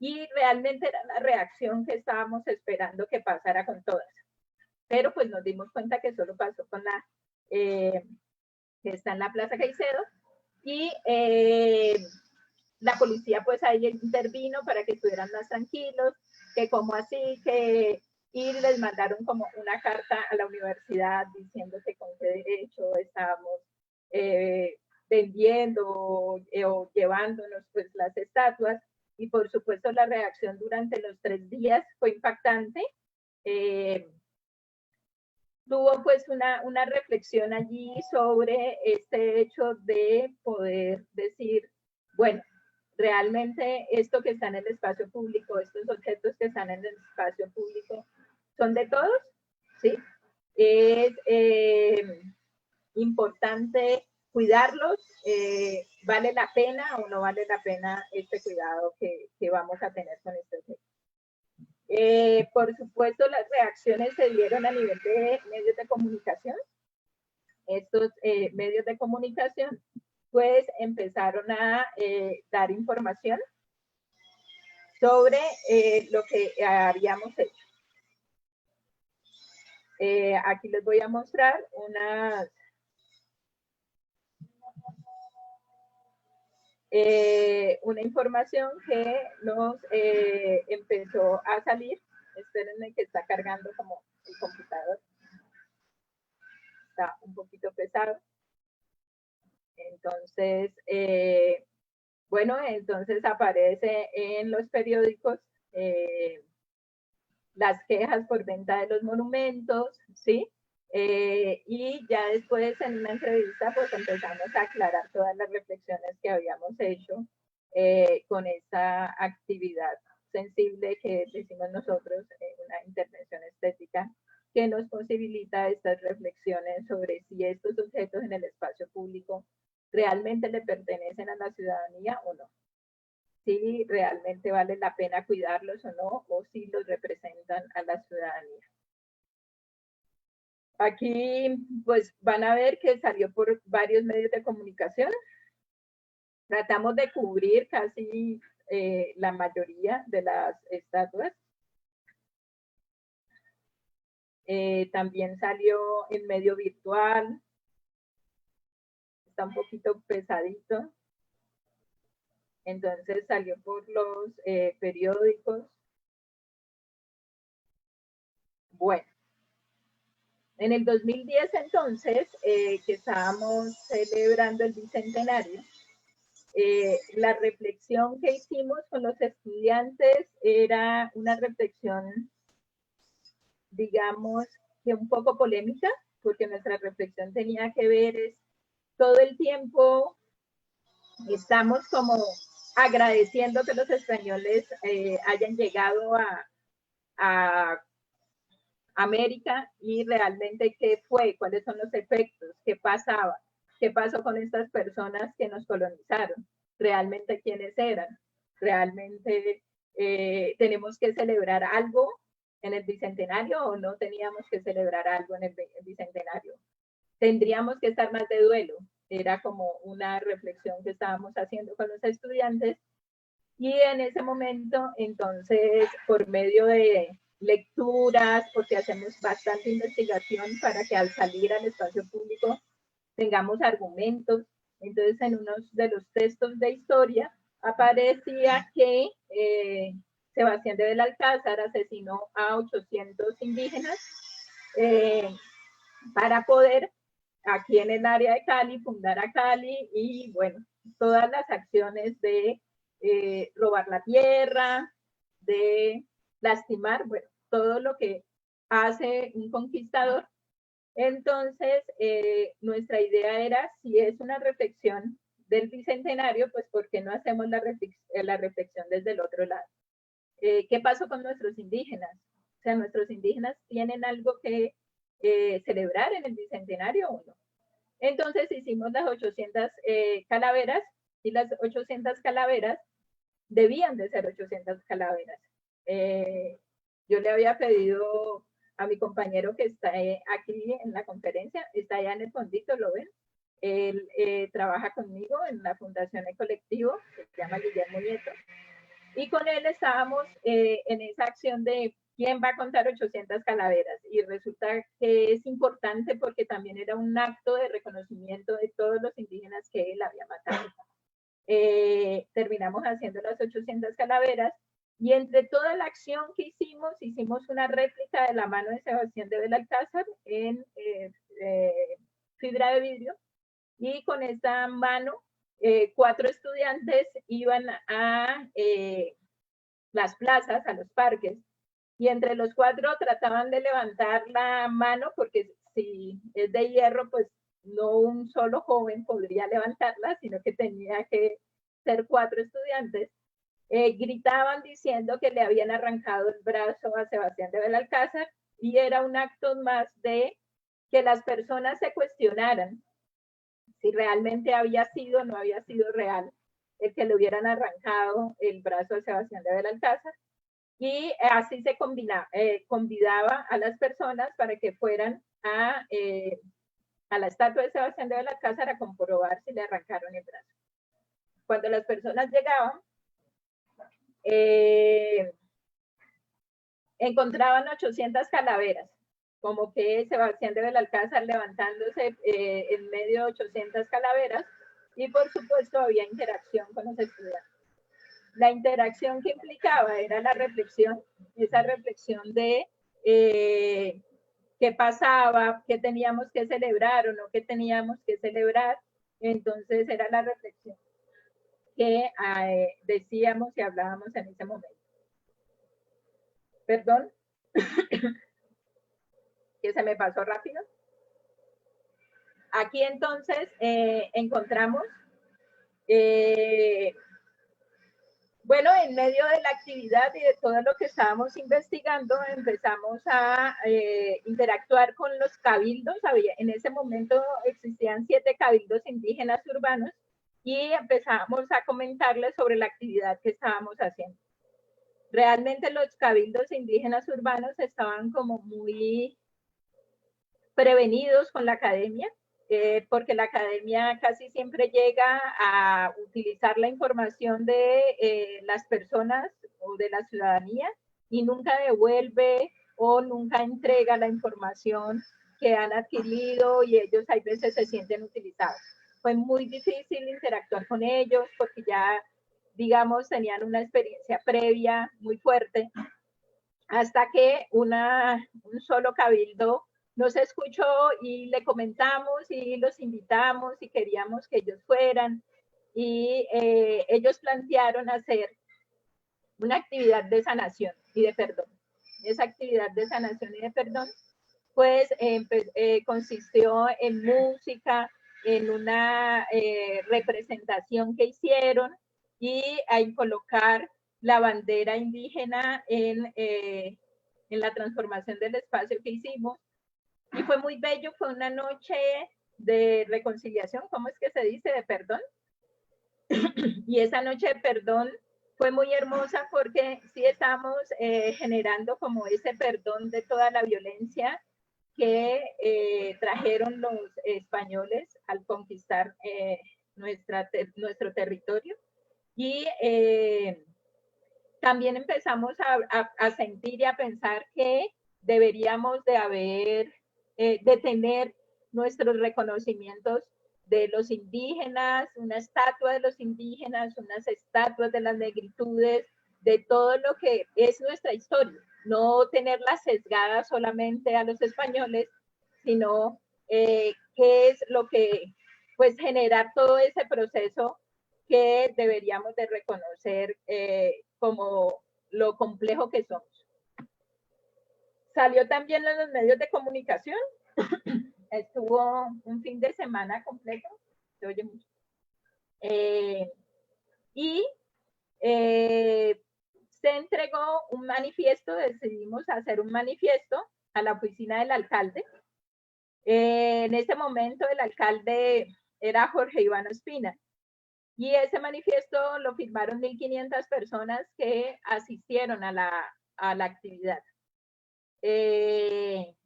y realmente era la reacción que estábamos esperando que pasara con todas. Pero pues nos dimos cuenta que solo pasó con la que está en la Plaza Caicedo, y la policía pues ahí intervino para que estuvieran más tranquilos, que como así, y les mandaron como una carta a la universidad diciendo que con qué derecho estábamos vendiendo o llevándonos pues las estatuas, y por supuesto la reacción durante los 3 días fue impactante. Tuvo pues una reflexión allí sobre este hecho de poder decir, bueno, realmente esto que está en el espacio público, estos objetos que están en el espacio público, ¿son de todos? ¿Sí? Es importante cuidarlos, ¿vale la pena o no vale la pena este cuidado que vamos a tener con este objeto? Por supuesto, las reacciones se dieron a nivel de medios de comunicación. Estos medios de comunicación pues empezaron a dar información sobre lo que habíamos hecho. Aquí les voy a mostrar una información que nos empezó a salir. Espérenme que está cargando como el computador. Está un poquito pesado. Entonces, bueno, entonces aparece en los periódicos las quejas por venta de los monumentos, ¿sí? Y ya después en una entrevista pues empezamos a aclarar todas las reflexiones que habíamos hecho con esa actividad sensible que decimos nosotros, una intervención estética que nos posibilita estas reflexiones sobre si estos objetos en el espacio público realmente le pertenecen a la ciudadanía o no. Si realmente vale la pena cuidarlos o no, o si los representan a la ciudadanía. Aquí pues van a ver que salió por varios medios de comunicación. Tratamos de cubrir casi la mayoría de las estatuas. También salió en medio virtual. Está un poquito pesadito. Entonces salió por los periódicos. Bueno. En el 2010 entonces, que estábamos celebrando el bicentenario, la reflexión que hicimos con los estudiantes era una reflexión, digamos, que un poco polémica, porque nuestra reflexión tenía que ver todo el tiempo estamos como agradeciendo que los españoles hayan llegado a América y realmente qué fue, cuáles son los efectos, qué pasaba, qué pasó con estas personas que nos colonizaron, realmente quiénes eran, realmente tenemos que celebrar algo en el bicentenario o no teníamos que celebrar algo en el bicentenario. Tendríamos que estar más de duelo, era como una reflexión que estábamos haciendo con los estudiantes y en ese momento entonces por medio de lecturas, porque hacemos bastante investigación para que al salir al espacio público tengamos argumentos. Entonces, en uno de los textos de historia aparecía que Sebastián de Belalcázar asesinó a 800 indígenas para poder, aquí en el área de Cali, fundar a Cali y, bueno, todas las acciones de robar la tierra, de lastimar, bueno, todo lo que hace un conquistador. Entonces, nuestra idea era, si es una reflexión del bicentenario, pues ¿por qué no hacemos la reflexión desde el otro lado? ¿Qué pasó con nuestros indígenas? O sea, ¿nuestros indígenas tienen algo que celebrar en el bicentenario o no? Entonces hicimos las 800 calaveras y las 800 calaveras debían de ser 800 calaveras. Yo le había pedido a mi compañero que está aquí en la conferencia, está allá en el fondito, ¿lo ven? Él trabaja conmigo en la Fundación El Colectivo, que se llama Guillermo Nieto, y con él estábamos en esa acción de quién va a contar 800 calaveras, y resulta que es importante porque también era un acto de reconocimiento de todos los indígenas que él había matado. Terminamos haciendo las 800 calaveras y entre toda la acción que hicimos una réplica de la mano de Sebastián de Belalcázar en fibra de vidrio y con esta mano 4 estudiantes iban a las plazas, a los parques y entre los 4 trataban de levantar la mano porque si es de hierro pues no un solo joven podría levantarla, sino que tenía que ser 4 estudiantes, gritaban diciendo que le habían arrancado el brazo a Sebastián de Belalcázar y era un acto más de que las personas se cuestionaran si realmente había sido o no había sido real el que le hubieran arrancado el brazo a Sebastián de Belalcázar. Y así se convidaba a las personas para que fueran a la estatua de Sebastián de Belalcázar a comprobar si le arrancaron el brazo. Cuando las personas llegaban, encontraban 800 calaveras. como que Sebastián de Belalcázar levantándose en medio de 800 calaveras, y por supuesto había interacción con los estudiantes. La interacción que implicaba era la reflexión, esa reflexión de qué pasaba, qué teníamos que celebrar o no qué teníamos que celebrar. Entonces era la reflexión que decíamos y hablábamos en ese momento. Perdón, que se me pasó rápido. Aquí entonces encontramos, bueno, en medio de la actividad y de todo lo que estábamos investigando, empezamos a interactuar con los cabildos. En ese momento existían 7 cabildos indígenas urbanos y empezamos a comentarles sobre la actividad que estábamos haciendo. Realmente los cabildos indígenas urbanos estaban como muy prevenidos con la academia, porque la academia casi siempre llega a utilizar la información de las personas o de la ciudadanía y nunca devuelve o nunca entrega la información que han adquirido, y ellos a veces se sienten utilizados. Fue muy difícil interactuar con ellos porque ya, digamos, tenían una experiencia previa muy fuerte, hasta que un solo cabildo nos escuchó y le comentamos y los invitamos y queríamos que ellos fueran, y ellos plantearon hacer una actividad de sanación y de perdón. Esa actividad de sanación y de perdón pues consistió en música, en una representación que hicieron, y en colocar la bandera indígena en la transformación del espacio que hicimos. Y fue muy bello, fue una noche de reconciliación, ¿cómo es que se dice? De perdón. Y esa noche de perdón fue muy hermosa porque sí estamos generando como ese perdón de toda la violencia que trajeron los españoles al conquistar nuestro territorio. Y también empezamos a sentir y a pensar que deberíamos de tener nuestros reconocimientos de los indígenas, una estatua de los indígenas, unas estatuas de las negritudes, de todo lo que es nuestra historia, no tenerla sesgada solamente a los españoles, sino qué es lo que, pues, generar todo ese proceso que deberíamos de reconocer como lo complejo que somos. Salió también en los medios de comunicación, estuvo un fin de semana completo, se oye mucho, y se entregó un manifiesto, decidimos hacer un manifiesto a la oficina del alcalde. En ese momento el alcalde era Jorge Iván Ospina, y ese manifiesto lo firmaron 1.500 personas que asistieron a la actividad. ¿Qué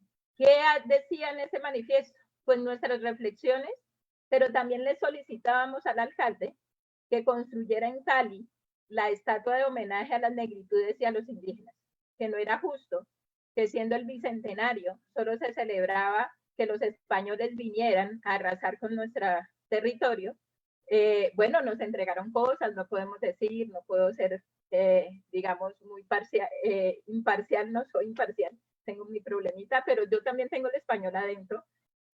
decía en ese manifiesto? Pues nuestras reflexiones, pero también le solicitábamos al alcalde que construyera en Cali la estatua de homenaje a las negritudes y a los indígenas, que no era justo que siendo el bicentenario solo se celebraba que los españoles vinieran a arrasar con nuestro territorio. Bueno, nos entregaron cosas, no podemos decir, no puedo ser, digamos, muy imparcial, no soy imparcial, tengo mi problemita, pero yo también tengo el español adentro.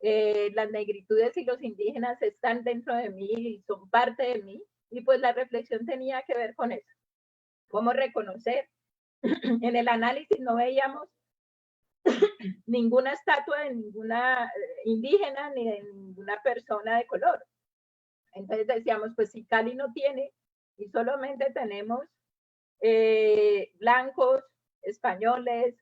Las negritudes y los indígenas están dentro de mí y son parte de mí, y pues la reflexión tenía que ver con eso. ¿Cómo reconocer? En el análisis no veíamos ninguna estatua de ninguna indígena ni de ninguna persona de color. Entonces decíamos, pues si Cali no tiene y solamente tenemos blancos, españoles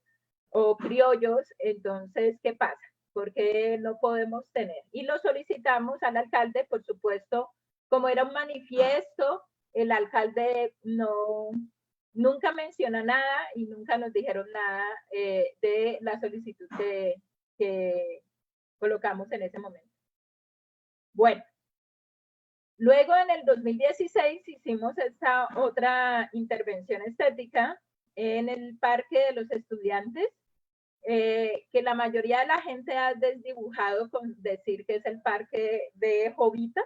o criollos, entonces, ¿qué pasa? ¿Por qué no podemos tener? Y lo solicitamos al alcalde, por supuesto, como era un manifiesto, el alcalde nunca menciona nada y nunca nos dijeron nada de la solicitud que colocamos en ese momento. Bueno, luego en el 2016 hicimos esta otra intervención estética en el Parque de los Estudiantes, que la mayoría de la gente ha desdibujado con decir que es el parque de Jovita,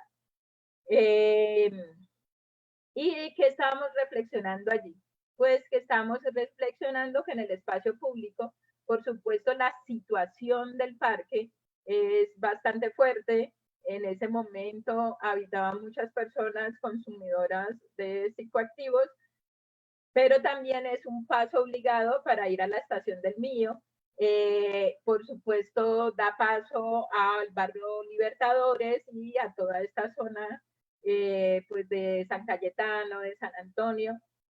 y que estábamos reflexionando allí. Pues que estábamos reflexionando que en el espacio público, por supuesto, la situación del parque es bastante fuerte. En ese momento habitaban muchas personas consumidoras de psicoactivos, pero también es un paso obligado para ir a la estación del Mío. Por supuesto, da paso al barrio Libertadores y a toda esta zona pues de San Cayetano, de San Antonio.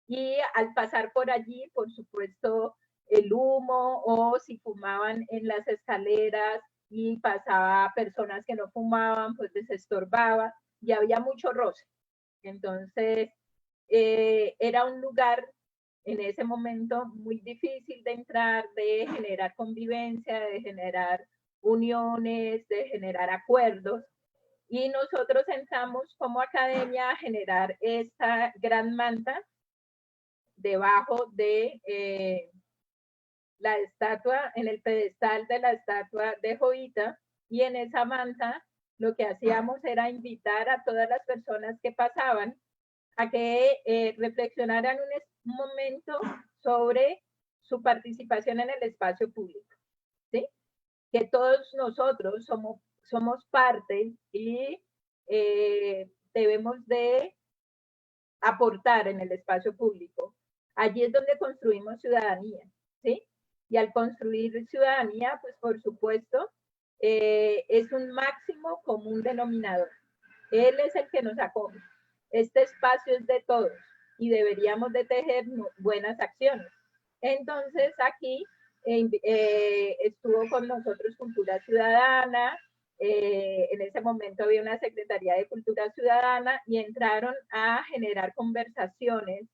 Y al pasar por allí, por supuesto, el humo, o si fumaban en las escaleras y pasaba personas que no fumaban, pues les estorbaba y había mucho roce. Entonces, era un lugar en ese momento muy difícil de entrar, de generar convivencia, de generar uniones, de generar acuerdos. Y nosotros entramos como academia a generar esta gran manta debajo de la estatua, en el pedestal de la estatua de Jovita, y en esa manta lo que hacíamos era invitar a todas las personas que pasaban a que reflexionaran un momento sobre su participación en el espacio público, ¿sí? Que todos nosotros somos parte y debemos de aportar en el espacio público. Allí es donde construimos ciudadanía, ¿sí? Y al construir ciudadanía, pues por supuesto, es un máximo común denominador. Él es el que nos acoge. Este espacio es de todos y deberíamos de tejer buenas acciones. Entonces aquí estuvo con nosotros Cultura Ciudadana, en ese momento había una Secretaría de Cultura Ciudadana y entraron a generar conversaciones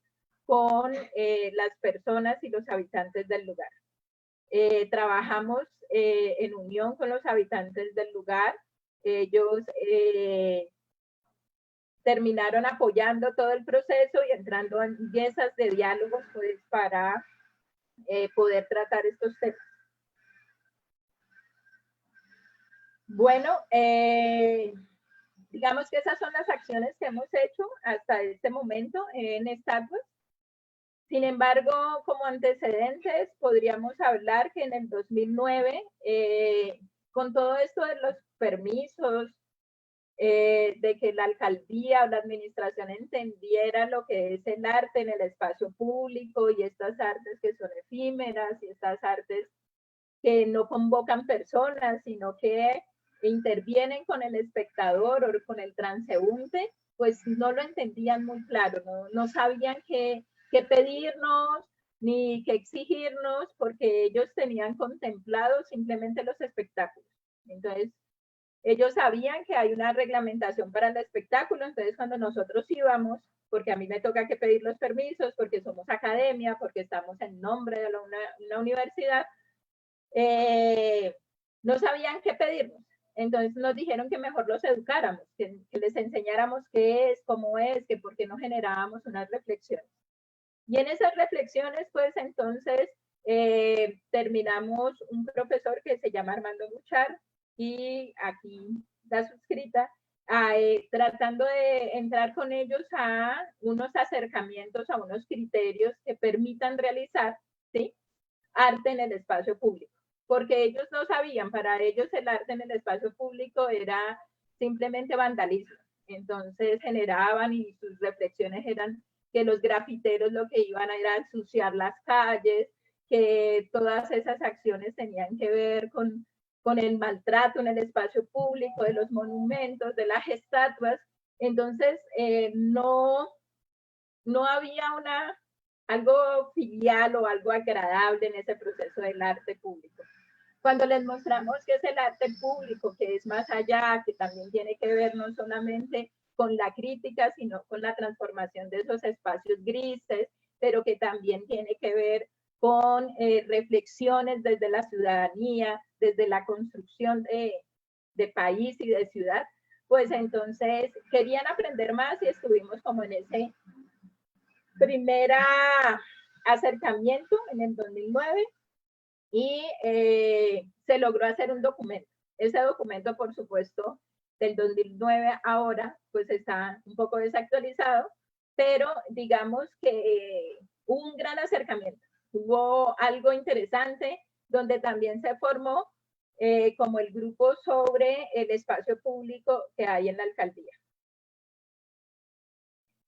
con las personas y los habitantes del lugar. Trabajamos en unión con los habitantes del lugar. Ellos terminaron apoyando todo el proceso y entrando en mesas de diálogos pues, para poder tratar estos temas. Bueno, digamos que esas son las acciones que hemos hecho hasta este momento en estatuas. Sin embargo, como antecedentes, podríamos hablar que en el 2009, con todo esto de los permisos, de que la alcaldía o la administración entendiera lo que es el arte en el espacio público y estas artes que son efímeras y estas artes que no convocan personas, sino que intervienen con el espectador o con el transeúnte, pues no lo entendían muy claro, no sabían qué pedirnos ni qué exigirnos, porque ellos tenían contemplados simplemente los espectáculos. Entonces, ellos sabían que hay una reglamentación para el espectáculo, entonces cuando nosotros íbamos, porque a mí me toca que pedir los permisos, porque somos academia, porque estamos en nombre de una universidad, no sabían qué pedirnos. Entonces nos dijeron que mejor los educáramos, que les enseñáramos qué es, cómo es, que por qué no generábamos unas reflexiones. Y en esas reflexiones, pues entonces terminamos un profesor que se llama Armando Buchar, y aquí está suscrita, tratando de entrar con ellos a unos acercamientos, a unos criterios que permitan realizar, ¿sí?, arte en el espacio público. Porque ellos no sabían, para ellos el arte en el espacio público era simplemente vandalismo. Entonces generaban, y sus reflexiones eran que los grafiteros lo que iban a ir a ensuciar las calles, que todas esas acciones tenían que ver con el maltrato en el espacio público, de los monumentos, de las estatuas. Entonces, no había algo filial o algo agradable en ese proceso del arte público. Cuando les mostramos que es el arte público, que es más allá, que también tiene que ver no solamente con la crítica, sino con la transformación de esos espacios grises, pero que también tiene que ver con reflexiones desde la ciudadanía, desde la construcción de país y de ciudad, pues entonces querían aprender más y estuvimos como en ese primer acercamiento en el 2009. y se logró hacer un documento. Ese documento, por supuesto, del 2009 ahora, pues está un poco desactualizado, pero digamos que hubo un gran acercamiento, hubo algo interesante donde también se formó como el grupo sobre el espacio público que hay en la alcaldía.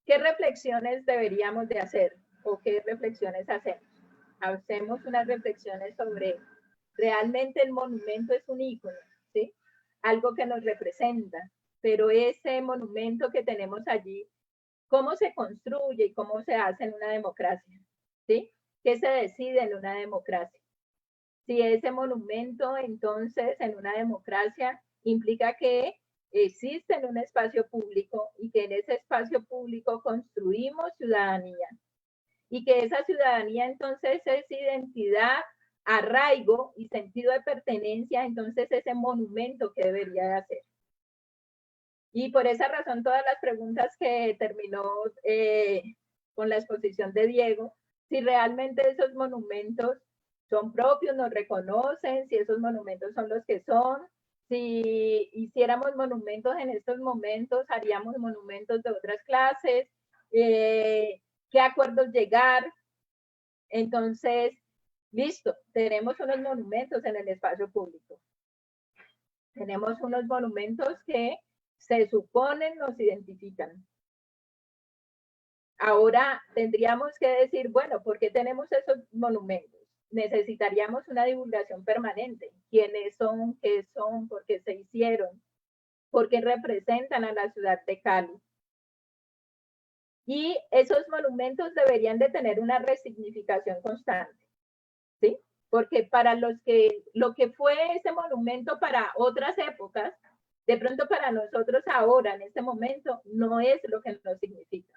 ¿Qué reflexiones deberíamos de hacer o qué reflexiones hacemos? Hacemos unas reflexiones sobre realmente el monumento es un ícono, ¿sí? Algo que nos representa, pero ese monumento que tenemos allí, ¿cómo se construye y cómo se hace en una democracia? ¿Sí? ¿Qué se decide en una democracia? Si ese monumento, entonces, en una democracia implica que existe en un espacio público y que en ese espacio público construimos ciudadanía y que esa ciudadanía entonces es identidad, arraigo y sentido de pertenencia, entonces ese monumento que debería de hacer. Y por esa razón todas las preguntas que terminó con la exposición de Diego, si realmente esos monumentos son propios, nos reconocen, si esos monumentos son los que son, si hiciéramos monumentos en estos momentos, haríamos monumentos de otras clases, qué acuerdos llegar. Entonces, listo, tenemos unos monumentos en el espacio público. Tenemos unos monumentos que se suponen nos identifican. Ahora tendríamos que decir, bueno, ¿por qué tenemos esos monumentos? Necesitaríamos una divulgación permanente. ¿Quiénes son? ¿Qué son? ¿Por qué se hicieron? ¿Por qué representan a la ciudad de Cali? Y esos monumentos deberían de tener una resignificación constante, ¿sí? Porque para lo que fue ese monumento para otras épocas, de pronto para nosotros ahora, en este momento, no es lo que nos significa.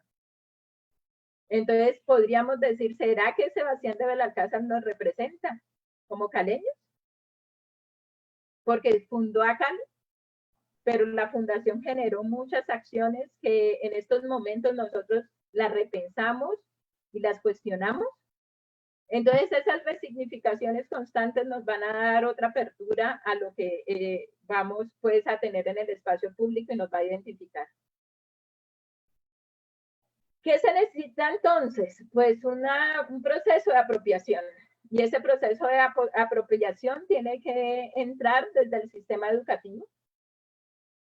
Entonces, podríamos decir, ¿será que Sebastián de Belalcázar nos representa como caleños? Porque fundó a Cali, pero la fundación generó muchas acciones que en estos momentos nosotros las repensamos y las cuestionamos. Entonces, esas resignificaciones constantes nos van a dar otra apertura a lo que vamos pues a tener en el espacio público y nos va a identificar. ¿Qué se necesita entonces? Pues un proceso de apropiación. Y ese proceso de apropiación tiene que entrar desde el sistema educativo.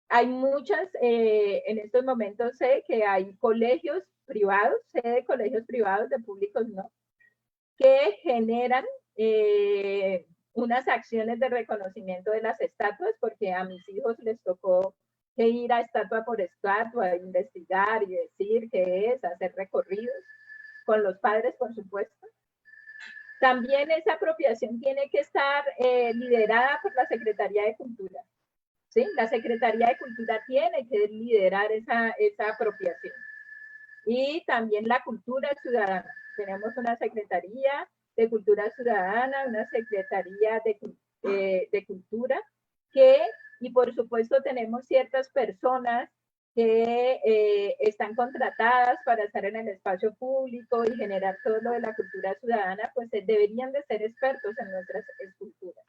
Hay muchas, en estos momentos sé que hay colegios privados, sé de colegios privados, de públicos no, que generan unas acciones de reconocimiento de las estatuas, porque a mis hijos les tocó que ir a estatua por estatua, investigar y decir qué es, hacer recorridos con los padres, por supuesto. También esa apropiación tiene que estar liderada por la Secretaría de Cultura. ¿Sí? La Secretaría de Cultura tiene que liderar esa apropiación. Y también la cultura ciudadana. Tenemos una Secretaría de Cultura Ciudadana, una Secretaría de Cultura, y por supuesto tenemos ciertas personas que están contratadas para estar en el espacio público y generar todo lo de la cultura ciudadana, pues deberían de ser expertos en nuestras esculturas.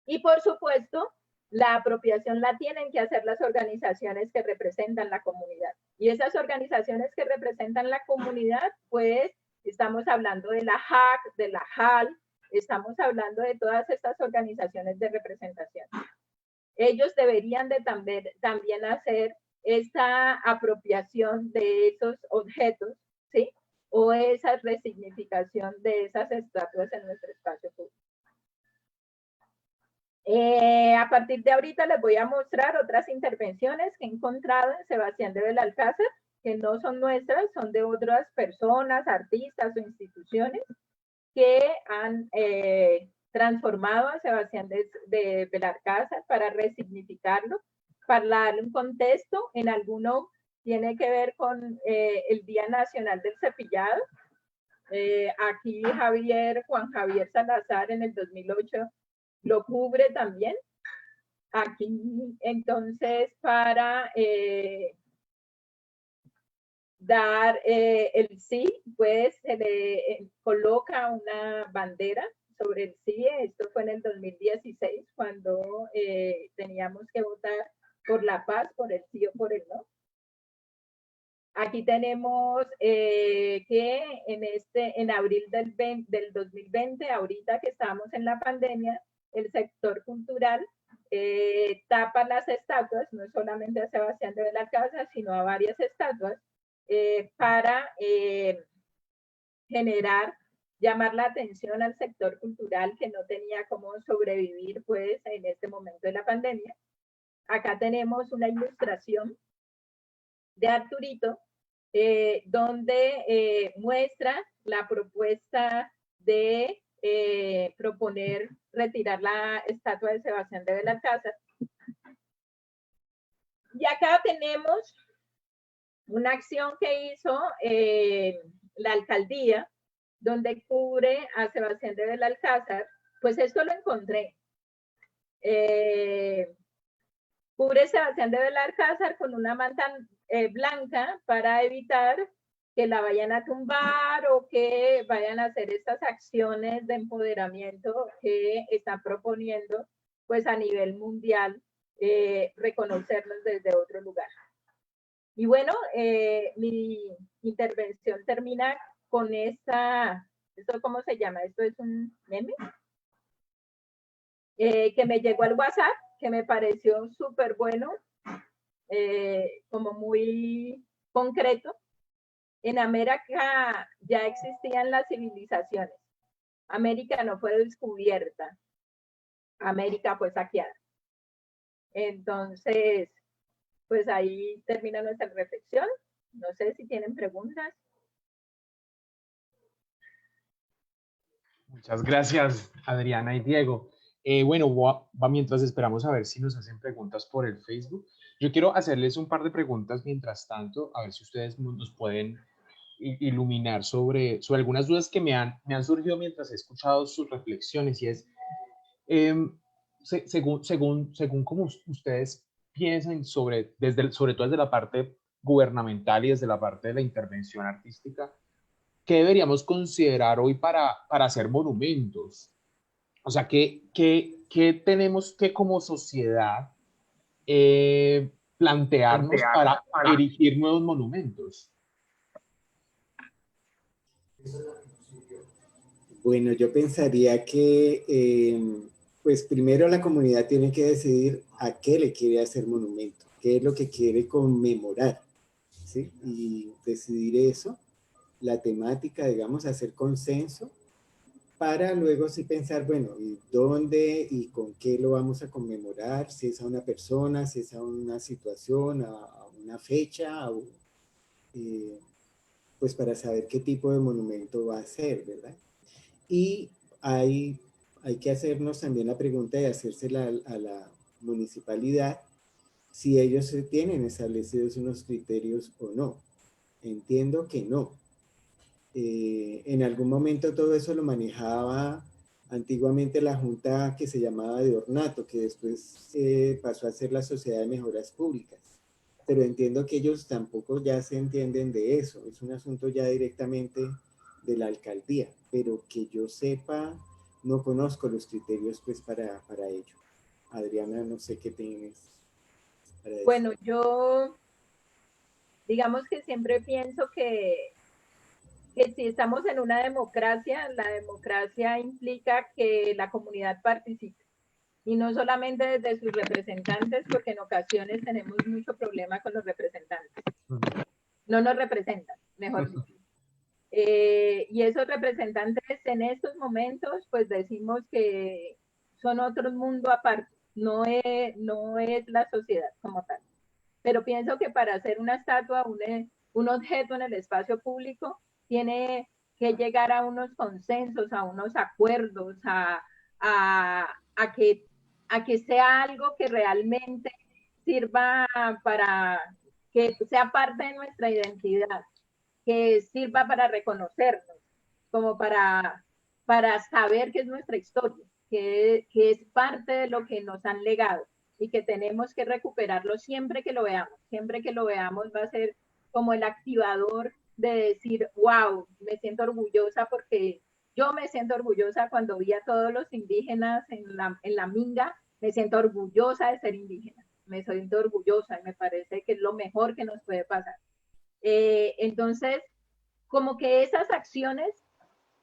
Y por supuesto, la apropiación la tienen que hacer las organizaciones que representan la comunidad. Y esas organizaciones que representan la comunidad, pues estamos hablando de la JAC, de la JAL, estamos hablando de todas estas organizaciones de representación. Ellos deberían de también hacer esa apropiación de esos objetos, ¿sí? O esa resignificación de esas estatuas en nuestro espacio público. A partir de ahorita les voy a mostrar otras intervenciones que he encontrado en Sebastián de Belalcázar, que no son nuestras, son de otras personas, artistas o instituciones que han transformado a Sebastián de Belalcázar para resignificarlo, para darle un contexto. En alguno tiene que ver con el Día Nacional del Cepillado. Aquí Juan Javier Salazar en el 2008 lo cubre también. Aquí, entonces, para dar el sí, pues se le coloca una bandera sobre el sí. Esto fue en el 2016, cuando teníamos que votar por la paz, por el sí o por el no. Aquí tenemos que en abril del 2020, ahorita que estamos en la pandemia, el sector cultural tapa las estatuas, no solamente a Sebastián de Belalcázar, sino a varias estatuas, para llamar la atención al sector cultural que no tenía cómo sobrevivir pues en este momento de la pandemia. Acá tenemos una ilustración de Arturito, donde muestra la propuesta de proponer retirar la estatua de Sebastián de Belalcázar. Y acá tenemos una acción que hizo la alcaldía, donde cubre a Sebastián de Belalcázar. Pues esto lo encontré. Cubre Sebastián de Belalcázar con una manta blanca para evitar que la vayan a tumbar o que vayan a hacer estas acciones de empoderamiento que están proponiendo pues a nivel mundial, reconocernos desde otro lugar. Y bueno, mi intervención termina con ¿esto cómo se llama? ¿Esto es un meme? Que me llegó al WhatsApp, que me pareció súper bueno, como muy concreto. En América ya existían las civilizaciones. América no fue descubierta. América fue saqueada. Entonces, pues ahí termina nuestra reflexión. No sé si tienen preguntas. Muchas gracias, Adriana y Diego. Bueno, va mientras esperamos a ver si nos hacen preguntas por el Facebook. Yo quiero hacerles un par de preguntas mientras tanto, a ver si ustedes nos pueden iluminar sobre algunas dudas que me han surgido mientras he escuchado sus reflexiones. Y es, según cómo ustedes piensan sobre todo desde la parte gubernamental y desde la parte de la intervención artística, ¿qué deberíamos considerar hoy para hacer monumentos? O sea, ¿qué tenemos que como sociedad plantearnos para erigir nuevos monumentos? Bueno, yo pensaría que, pues primero la comunidad tiene que decidir a qué le quiere hacer monumento, qué es lo que quiere conmemorar, ¿sí? Y decidir eso, la temática, digamos, hacer consenso, para luego sí pensar, bueno, ¿y dónde y con qué lo vamos a conmemorar? Si es a una persona, si es a una situación, a una fecha, pues para saber qué tipo de monumento va a ser, ¿verdad? Y hay que hacernos también la pregunta de hacérsela a la municipalidad si ellos tienen establecidos unos criterios o no. Entiendo que no. En algún momento todo eso lo manejaba antiguamente la junta que se llamaba de ornato, que después pasó a ser la Sociedad de Mejoras Públicas. Pero entiendo que ellos tampoco ya se entienden de eso. Es un asunto ya directamente de la alcaldía, pero que yo sepa, no conozco los criterios pues para ello. Adriana, no sé qué tienes para decir. Bueno, yo digamos que siempre pienso que si estamos en una democracia, la democracia implica que la comunidad participe. Y no solamente desde sus representantes, porque en ocasiones tenemos mucho problema con los representantes. No nos representan, mejor dicho. Y esos representantes en estos momentos, pues decimos que son otro mundo aparte, no es la sociedad como tal. Pero pienso que para hacer una estatua, un objeto en el espacio público, tiene que llegar a unos consensos, a unos acuerdos, a que sea algo que realmente sirva para que sea parte de nuestra identidad, que sirva para reconocernos, como para saber que es nuestra historia, que es parte de lo que nos han legado y que tenemos que recuperarlo siempre que lo veamos va a ser como el activador de decir, wow, me siento orgullosa porque Yo me siento orgullosa cuando vi a todos los indígenas en la Minga, me siento orgullosa de ser indígena, me siento orgullosa y me parece que es lo mejor que nos puede pasar. Entonces, como que esas acciones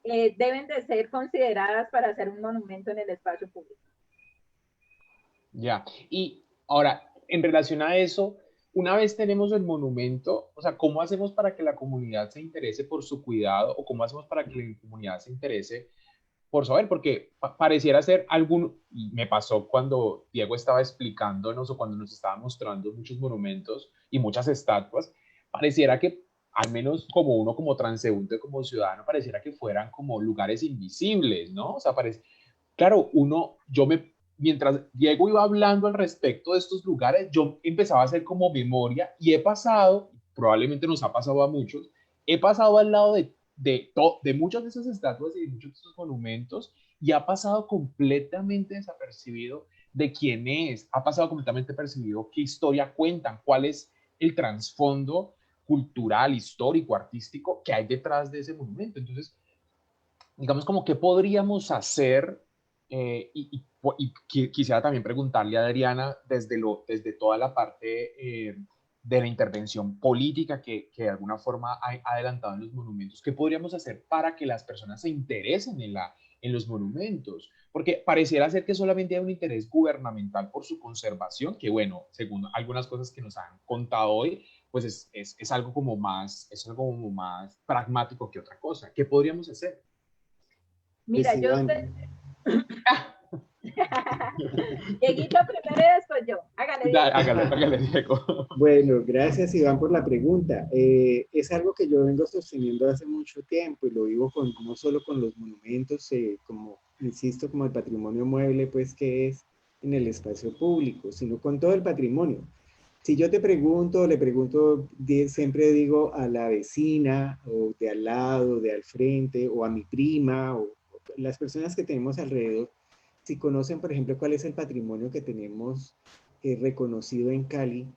deben de ser consideradas para hacer un monumento en el espacio público. Ya, y ahora, en relación a eso, una vez tenemos el monumento, o sea, ¿cómo hacemos para que la comunidad se interese por su cuidado o cómo hacemos para que la comunidad se interese por saber? Porque pareciera ser algún, y me pasó cuando Diego estaba explicándonos o cuando nos estaba mostrando muchos monumentos y muchas estatuas, pareciera que, al menos como uno como transeúnte, como ciudadano, pareciera que fueran como lugares invisibles, ¿no? O sea, parece, claro, mientras Diego iba hablando al respecto de estos lugares, yo empezaba a hacer como memoria y he pasado, probablemente nos ha pasado a muchos, he pasado al lado de muchas de esas estatuas y de muchos de esos monumentos y ha pasado completamente desapercibido de quién es, ha pasado completamente percibido qué historia cuentan, cuál es el trasfondo cultural, histórico, artístico que hay detrás de ese monumento. Entonces, digamos como qué podríamos hacer quisiera también preguntarle a Adriana desde toda la parte de la intervención política que de alguna forma ha adelantado en los monumentos, ¿qué podríamos hacer para que las personas se interesen en los monumentos? Porque pareciera ser que solamente hay un interés gubernamental por su conservación, que bueno, según algunas cosas que nos han contado hoy, pues es algo es algo como más pragmático que otra cosa. ¿Qué podríamos hacer? Mira, Pues, yo Iván, Dieguito primero y después yo. Hágale, Diego. Hágale, Diego. bueno, gracias Iván por la pregunta. Es algo que yo vengo sosteniendo hace mucho tiempo y lo vivo no solo con los monumentos, como, insisto, como el patrimonio mueble, pues que es en el espacio público, sino con todo el patrimonio. Si yo te pregunto, le pregunto, siempre digo a la vecina, o de al lado, de al frente, o a mi prima, o las personas que tenemos alrededor, si conocen, por ejemplo, cuál es el patrimonio que tenemos reconocido en Cali,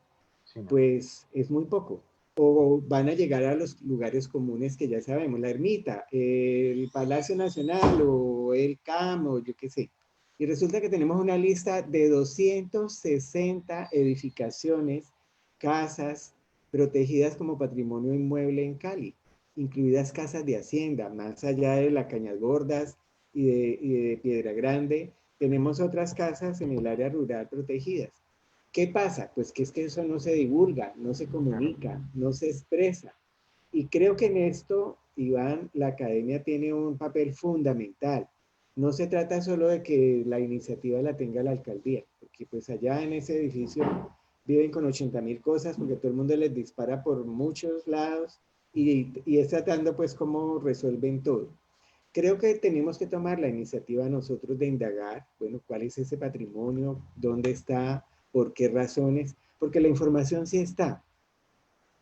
Sí, no. pues es muy poco. O van a llegar a los lugares comunes que ya sabemos, la ermita, el Palacio Nacional o el CAM o yo qué sé. Y resulta que tenemos una lista de 260 edificaciones, casas protegidas como patrimonio inmueble en Cali, incluidas casas de hacienda, más allá de la Cañas Gordas y de Piedra Grande. Tenemos otras casas en el área rural protegidas. ¿Qué pasa? Pues que es que eso no se divulga, no se comunica, no se expresa. Y creo que en esto, Iván, la academia tiene un papel fundamental. No se trata solo de que la iniciativa la tenga la alcaldía, porque pues allá en ese edificio viven con 80.000 cosas, porque todo el mundo les dispara por muchos lados y es tratando pues cómo resuelven todo. Creo que tenemos que tomar la iniciativa nosotros de indagar, bueno, cuál es ese patrimonio, dónde está, por qué razones, porque la información sí está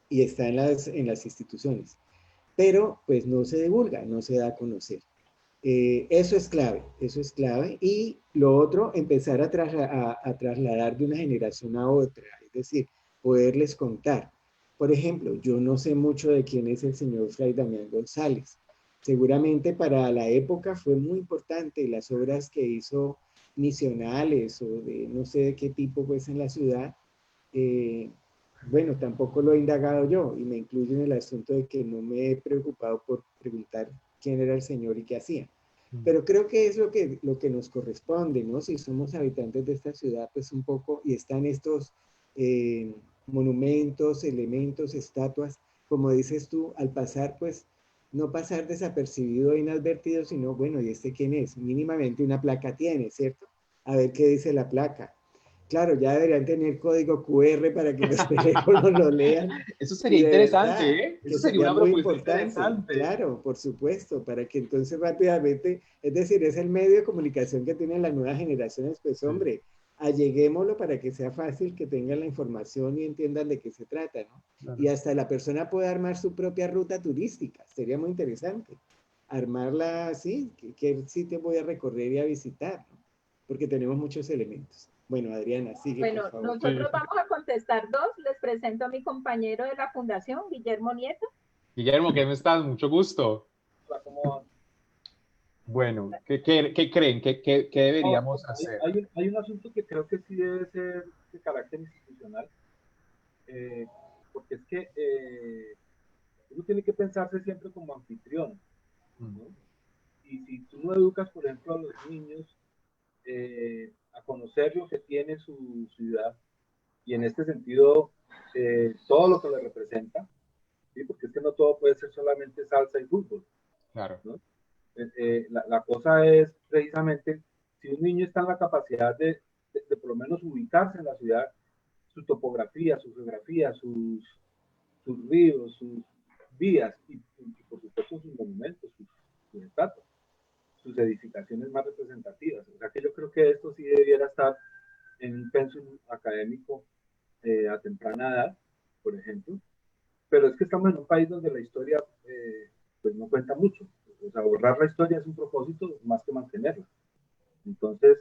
y está en las instituciones, pero pues no se divulga, no se da a conocer. Eso es clave. Y lo otro, empezar a trasladar de una generación a otra, es decir, poderles contar. Por ejemplo, yo no sé mucho de quién es el señor Fray Damián González. Seguramente para la época fue muy importante las obras que hizo misionales o de no sé de qué tipo pues en la ciudad. Eh, bueno, tampoco lo he indagado yo y me incluyo en el asunto de que no me he preocupado por preguntar quién era el señor y qué hacía. Pero creo que es lo que nos corresponde, ¿no? Si somos habitantes de esta ciudad, pues un poco, y están estos monumentos, elementos, estatuas, como dices tú, al pasar, pues no pasar desapercibido e inadvertido, sino, bueno, ¿y este quién es? Mínimamente una placa tiene, ¿cierto? A ver qué dice la placa. Claro, ya deberían tener código QR para que los teléfonos lo lean. Eso Y sería de interesante, verdad, ¿eh? que Eso sería sería una muy propuesta importante, interesante. claro, por supuesto, para que entonces rápidamente, es decir, es el medio de comunicación que tienen las nuevas generaciones, pues Sí, hombre, alleguémoslo para que sea fácil, que tengan la información y entiendan de qué se trata, ¿no? Y claro. hasta la persona puede armar su propia ruta turística, sería muy interesante. Armarla así, qué sitio voy a recorrer y a visitar, ¿no? Porque tenemos muchos elementos. Bueno, Adriana, sigue, por Bueno, favor. Sí. nosotros vamos a contestar dos. Les presento a mi compañero de la fundación, Guillermo Nieto. Guillermo, ¿qué me estás? Mucho gusto. Hola, ¿cómo va? Bueno, ¿qué creen? ¿Qué deberíamos hacer? Hay un asunto que creo que sí debe ser de carácter institucional, porque es que uno tiene que pensarse siempre como anfitrión, ¿no? Y si tú no educas, por ejemplo, a los niños a conocer lo que tiene su ciudad, y en este sentido, todo lo que le representa, ¿sí? Porque es que no todo puede ser solamente salsa y fútbol, Claro. ¿no? La cosa es precisamente si un niño está en la capacidad de por lo menos ubicarse en la ciudad, su topografía, su geografía, sus ríos, sus vías y por supuesto sus monumentos, sus estatuas, sus edificaciones más representativas. O sea que yo creo que esto sí debiera estar en un pensum académico a temprana edad, por ejemplo, pero es que estamos en un país donde la historia pues no cuenta mucho. O sea, borrar la historia es un propósito más que mantenerla. Entonces,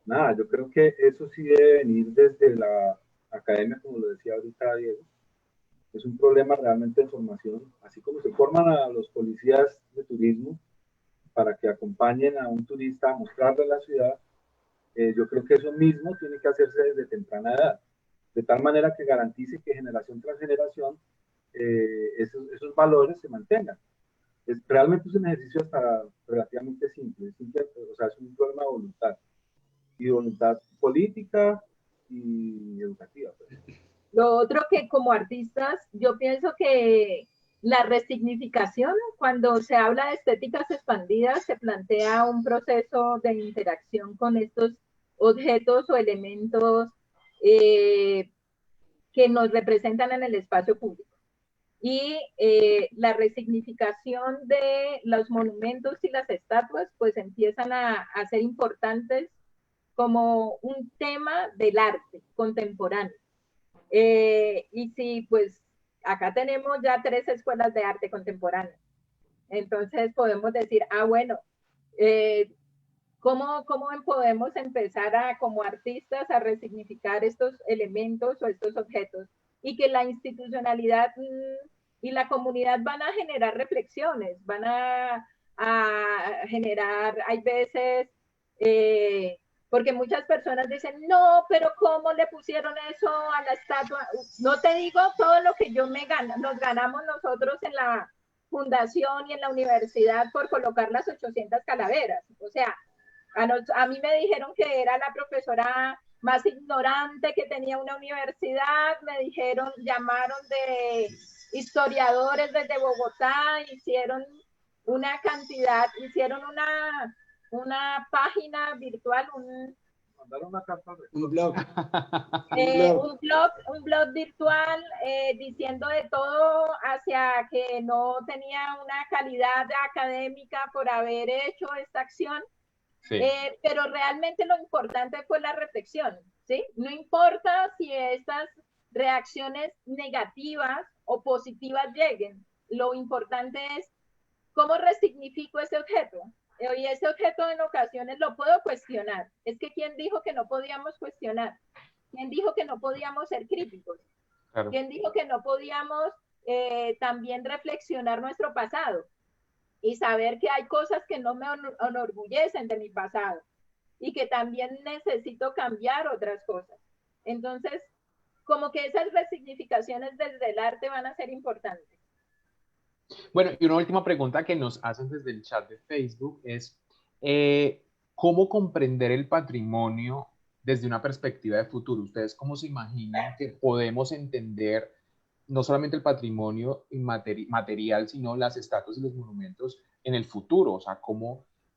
nada, yo creo que eso sí debe venir desde la academia, como lo decía ahorita Diego. Es un problema realmente de formación, así como se forman a los policías de turismo para que acompañen a un turista a mostrarle la ciudad. Yo creo que eso mismo tiene que hacerse desde temprana edad, de tal manera que garantice que generación tras generación esos valores se mantengan. Realmente es un ejercicio hasta relativamente simple, o sea, es un problema de voluntad, y voluntad política y educativa. Pues. Lo otro que como artistas, yo pienso que la resignificación, cuando se habla de estéticas expandidas, se plantea un proceso de interacción con estos objetos o elementos que nos representan en el espacio público. Y la resignificación de los monumentos y las estatuas, pues empiezan a ser importantes como un tema del arte contemporáneo. Y sí, pues acá tenemos ya 3 escuelas de arte contemporáneo. Entonces podemos decir, bueno, ¿cómo podemos empezar como artistas a resignificar estos elementos o estos objetos? Y que la institucionalidad y la comunidad van a generar reflexiones, van a generar, hay veces, porque muchas personas dicen, no, pero ¿cómo le pusieron eso a la estatua? No te digo todo lo que nos ganamos nosotros en la fundación y en la universidad por colocar las 800 calaveras. O sea, a mí me dijeron que era la profesora más ignorante que tenía una universidad, me dijeron, llamaron de historiadores desde Bogotá, hicieron una cantidad, hicieron una página virtual, un blog virtual diciendo de todo hacia que no tenía una calidad académica por haber hecho esta acción. Sí. Pero realmente lo importante fue la reflexión, ¿sí? No importa si estas reacciones negativas o positivas lleguen, lo importante es cómo resignifico ese objeto. Y ese objeto en ocasiones lo puedo cuestionar. Es que ¿quién dijo que no podíamos cuestionar? ¿Quién dijo que no podíamos ser críticos? Claro. ¿Quién dijo que no podíamos también reflexionar nuestro pasado? Y saber que hay cosas que no me enorgullecen de mi pasado y que también necesito cambiar otras cosas. Entonces, como que esas resignificaciones desde el arte van a ser importantes. Bueno, y una última pregunta que nos hacen desde el chat de Facebook es, ¿cómo comprender el patrimonio desde una perspectiva de futuro? ¿Ustedes cómo se imaginan que podemos entender no solamente el patrimonio material, sino las estatuas y los monumentos en el futuro? O sea,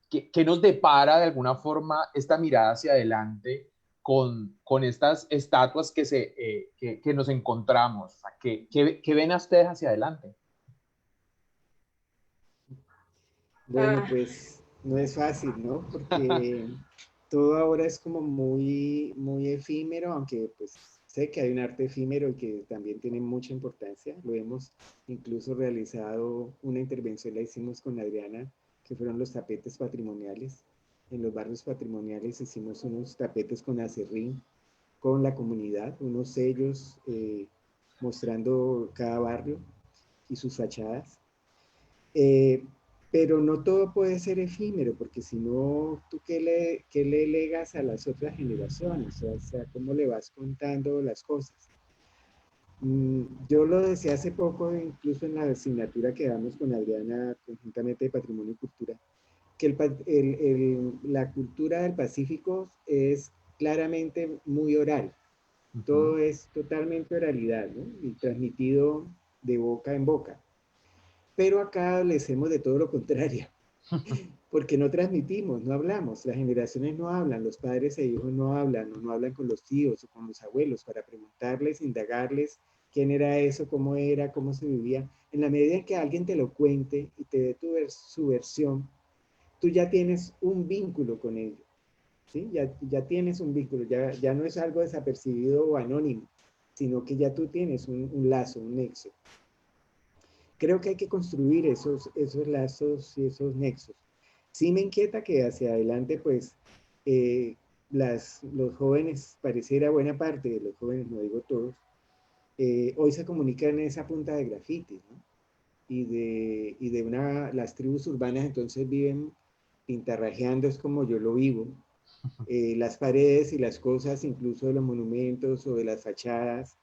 ¿qué nos depara de alguna forma esta mirada hacia adelante con estas estatuas que nos encontramos? O sea, ¿qué ven a ustedes hacia adelante? Bueno, pues no es fácil, ¿no? Porque todo ahora es como muy, muy efímero, aunque pues sé que hay un arte efímero y que también tiene mucha importancia. Lo hemos incluso realizado, una intervención la hicimos con Adriana, que fueron los tapetes patrimoniales. En los barrios patrimoniales hicimos unos tapetes con acerrín, con la comunidad, unos sellos mostrando cada barrio y sus fachadas. pero no todo puede ser efímero, porque si no, ¿tú qué le legas a las otras generaciones? O sea, ¿cómo le vas contando las cosas? Yo lo decía hace poco, incluso en la asignatura que damos con Adriana, conjuntamente de Patrimonio y Cultura, que la cultura del Pacífico es claramente muy oral. Todo es totalmente oralidad, ¿no? Y transmitido de boca en boca. Pero acá adolecemos de todo lo contrario, porque no transmitimos, no hablamos, las generaciones no hablan, los padres e hijos no hablan, o no hablan con los tíos o con los abuelos para preguntarles, indagarles quién era eso, cómo se vivía. En la medida en que alguien te lo cuente y te dé su versión, tú ya tienes un vínculo con ello, ¿sí? Ya tienes un vínculo, ya no es algo desapercibido o anónimo, sino que ya tú tienes un lazo, un nexo. Creo que hay que construir esos lazos y esos nexos. Sí me inquieta que hacia adelante, pues, eh, los jóvenes, pareciera buena parte de los jóvenes, no digo todos, hoy se comunican en esa punta de grafitis, ¿no? Las tribus urbanas entonces viven pintarrajeando, es como yo lo vivo, las paredes y las cosas, incluso de los monumentos o de las fachadas,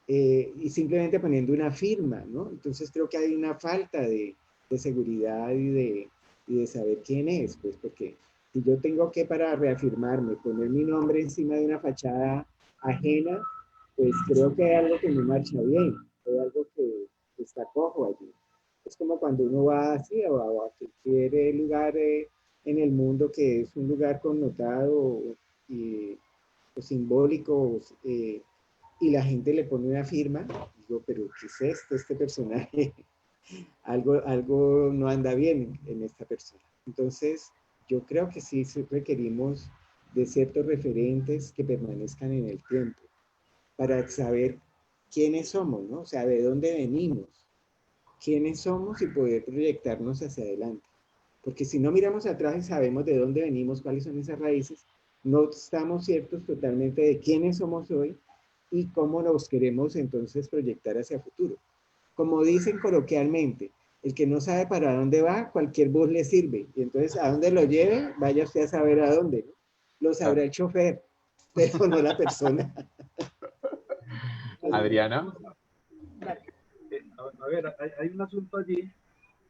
y simplemente poniendo una firma, ¿no? Entonces creo que hay una falta de seguridad y de saber quién es, pues porque si yo tengo que para reafirmarme poner mi nombre encima de una fachada ajena, pues creo que hay algo que no marcha bien, hay algo que está cojo allí. Es como cuando uno va así a cualquier lugar en el mundo que es un lugar connotado y, o simbólico, y la gente le pone una firma, digo, pero ¿qué es esto? Este personaje, algo no anda bien en esta persona. Entonces, yo creo que sí requerimos de ciertos referentes que permanezcan en el tiempo para saber quiénes somos, ¿no? O sea, de dónde venimos, quiénes somos y poder proyectarnos hacia adelante. Porque si no miramos atrás y sabemos de dónde venimos, cuáles son esas raíces, no estamos ciertos totalmente de quiénes somos hoy y cómo nos queremos entonces proyectar hacia el futuro. Como dicen coloquialmente, el que no sabe para dónde va, cualquier bus le sirve. Y entonces, a dónde lo lleve, vaya usted a saber a dónde, ¿no? Lo sabrá el chofer, pero no la persona. Adriana. A ver, hay un asunto allí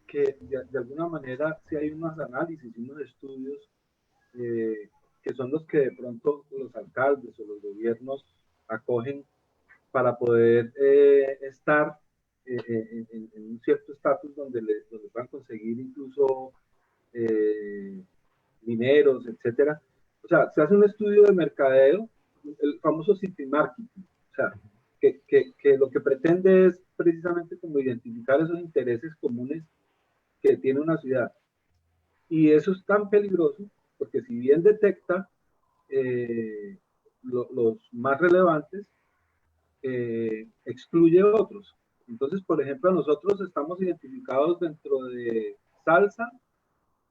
que de alguna manera sí hay unos análisis y unos estudios que son los que de pronto los alcaldes o los gobiernos acogen para poder estar en un cierto estatus donde puedan conseguir incluso dineros, etcétera. O sea, se hace un estudio de mercadeo, el famoso city marketing, o sea, que lo que pretende es precisamente como identificar esos intereses comunes que tiene una ciudad. Y eso es tan peligroso porque si bien detecta los más relevantes, excluye otros. Entonces, por ejemplo, nosotros estamos identificados dentro de salsa,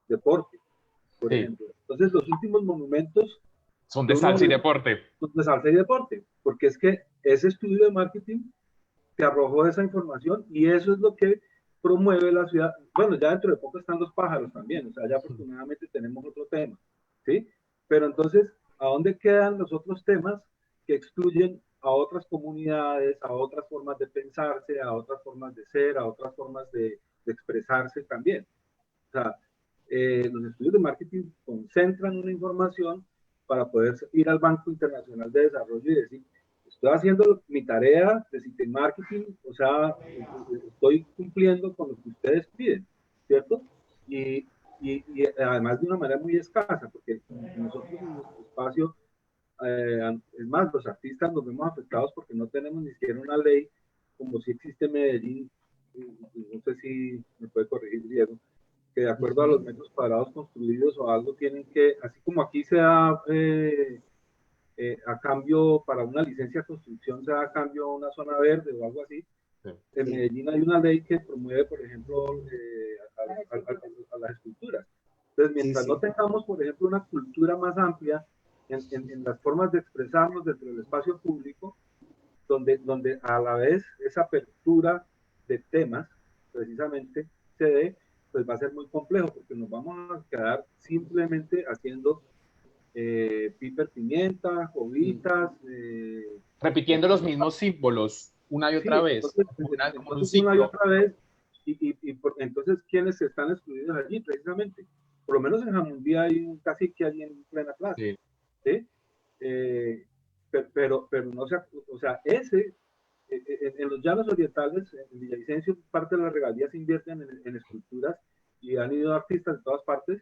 deporte, por ejemplo. Entonces, los últimos monumentos son de salsa y deporte. Son de salsa y deporte, porque es que ese estudio de marketing te arrojó esa información y eso es lo que promueve la ciudad. Bueno, ya dentro de poco están los pájaros también, o sea, ya afortunadamente tenemos otro tema, ¿sí? Pero entonces, ¿a dónde quedan los otros temas que excluyen a otras comunidades, a otras formas de pensarse, a otras formas de ser, a otras formas de expresarse también? O sea, los estudios de marketing concentran una información para poder ir al Banco Internacional de Desarrollo y decir, estoy haciendo mi tarea de city marketing, o sea, estoy cumpliendo con lo que ustedes piden, ¿cierto? Y además de una manera muy escasa, porque nosotros en nuestro espacio, es más, los artistas nos vemos afectados porque no tenemos ni siquiera una ley como si existe en Medellín, no sé si me puede corregir Diego, que de acuerdo a los metros cuadrados construidos o algo tienen que, así como aquí se da a cambio para una licencia de construcción, se da a cambio a una zona verde o algo así. Sí. En Medellín hay una ley que promueve, por ejemplo, a las esculturas. Entonces, mientras no tengamos, por ejemplo, una cultura más amplia en las formas de expresarnos dentro del espacio público, donde a la vez esa apertura de temas, precisamente, se dé, pues va a ser muy complejo, porque nos vamos a quedar simplemente haciendo piper pimienta, jovitas. Repitiendo los mismos símbolos una y otra Sí, vez, como en un entonces una y ciclo. otra vez, entonces, ¿quiénes están excluidos allí? Precisamente, por lo menos en Jamundí hay un cacique allí en plena plaza, Sí. ¿sí? Pero no se, o sea, en los llanos orientales, en Villavicencio, parte de las regalías se invierten en esculturas y han ido artistas de todas partes,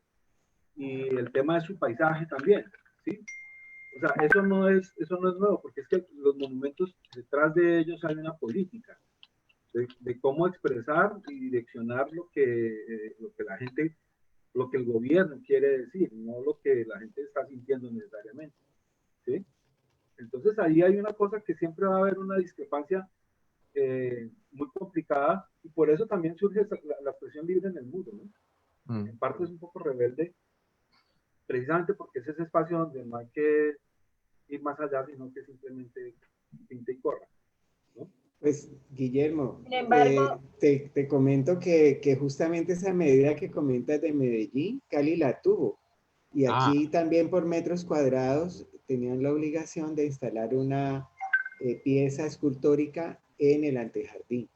y el tema de su paisaje también, ¿sí? O sea, eso no es nuevo, porque es que los monumentos, detrás de ellos hay una política de cómo expresar y direccionar lo que la gente, lo que el gobierno quiere decir, no lo que la gente está sintiendo necesariamente, ¿sí? Entonces ahí hay una cosa que siempre va a haber una discrepancia muy complicada, y por eso también surge la expresión libre en el muro, ¿no? En parte es un poco rebelde, precisamente porque es ese espacio donde no hay que ir más allá, sino que simplemente pinte y corra, ¿no? Pues, Guillermo, Sin embargo, te comento que justamente esa medida que comentas de Medellín, Cali la tuvo. Y aquí también por metros cuadrados tenían la obligación de instalar una pieza escultórica en el antejardín.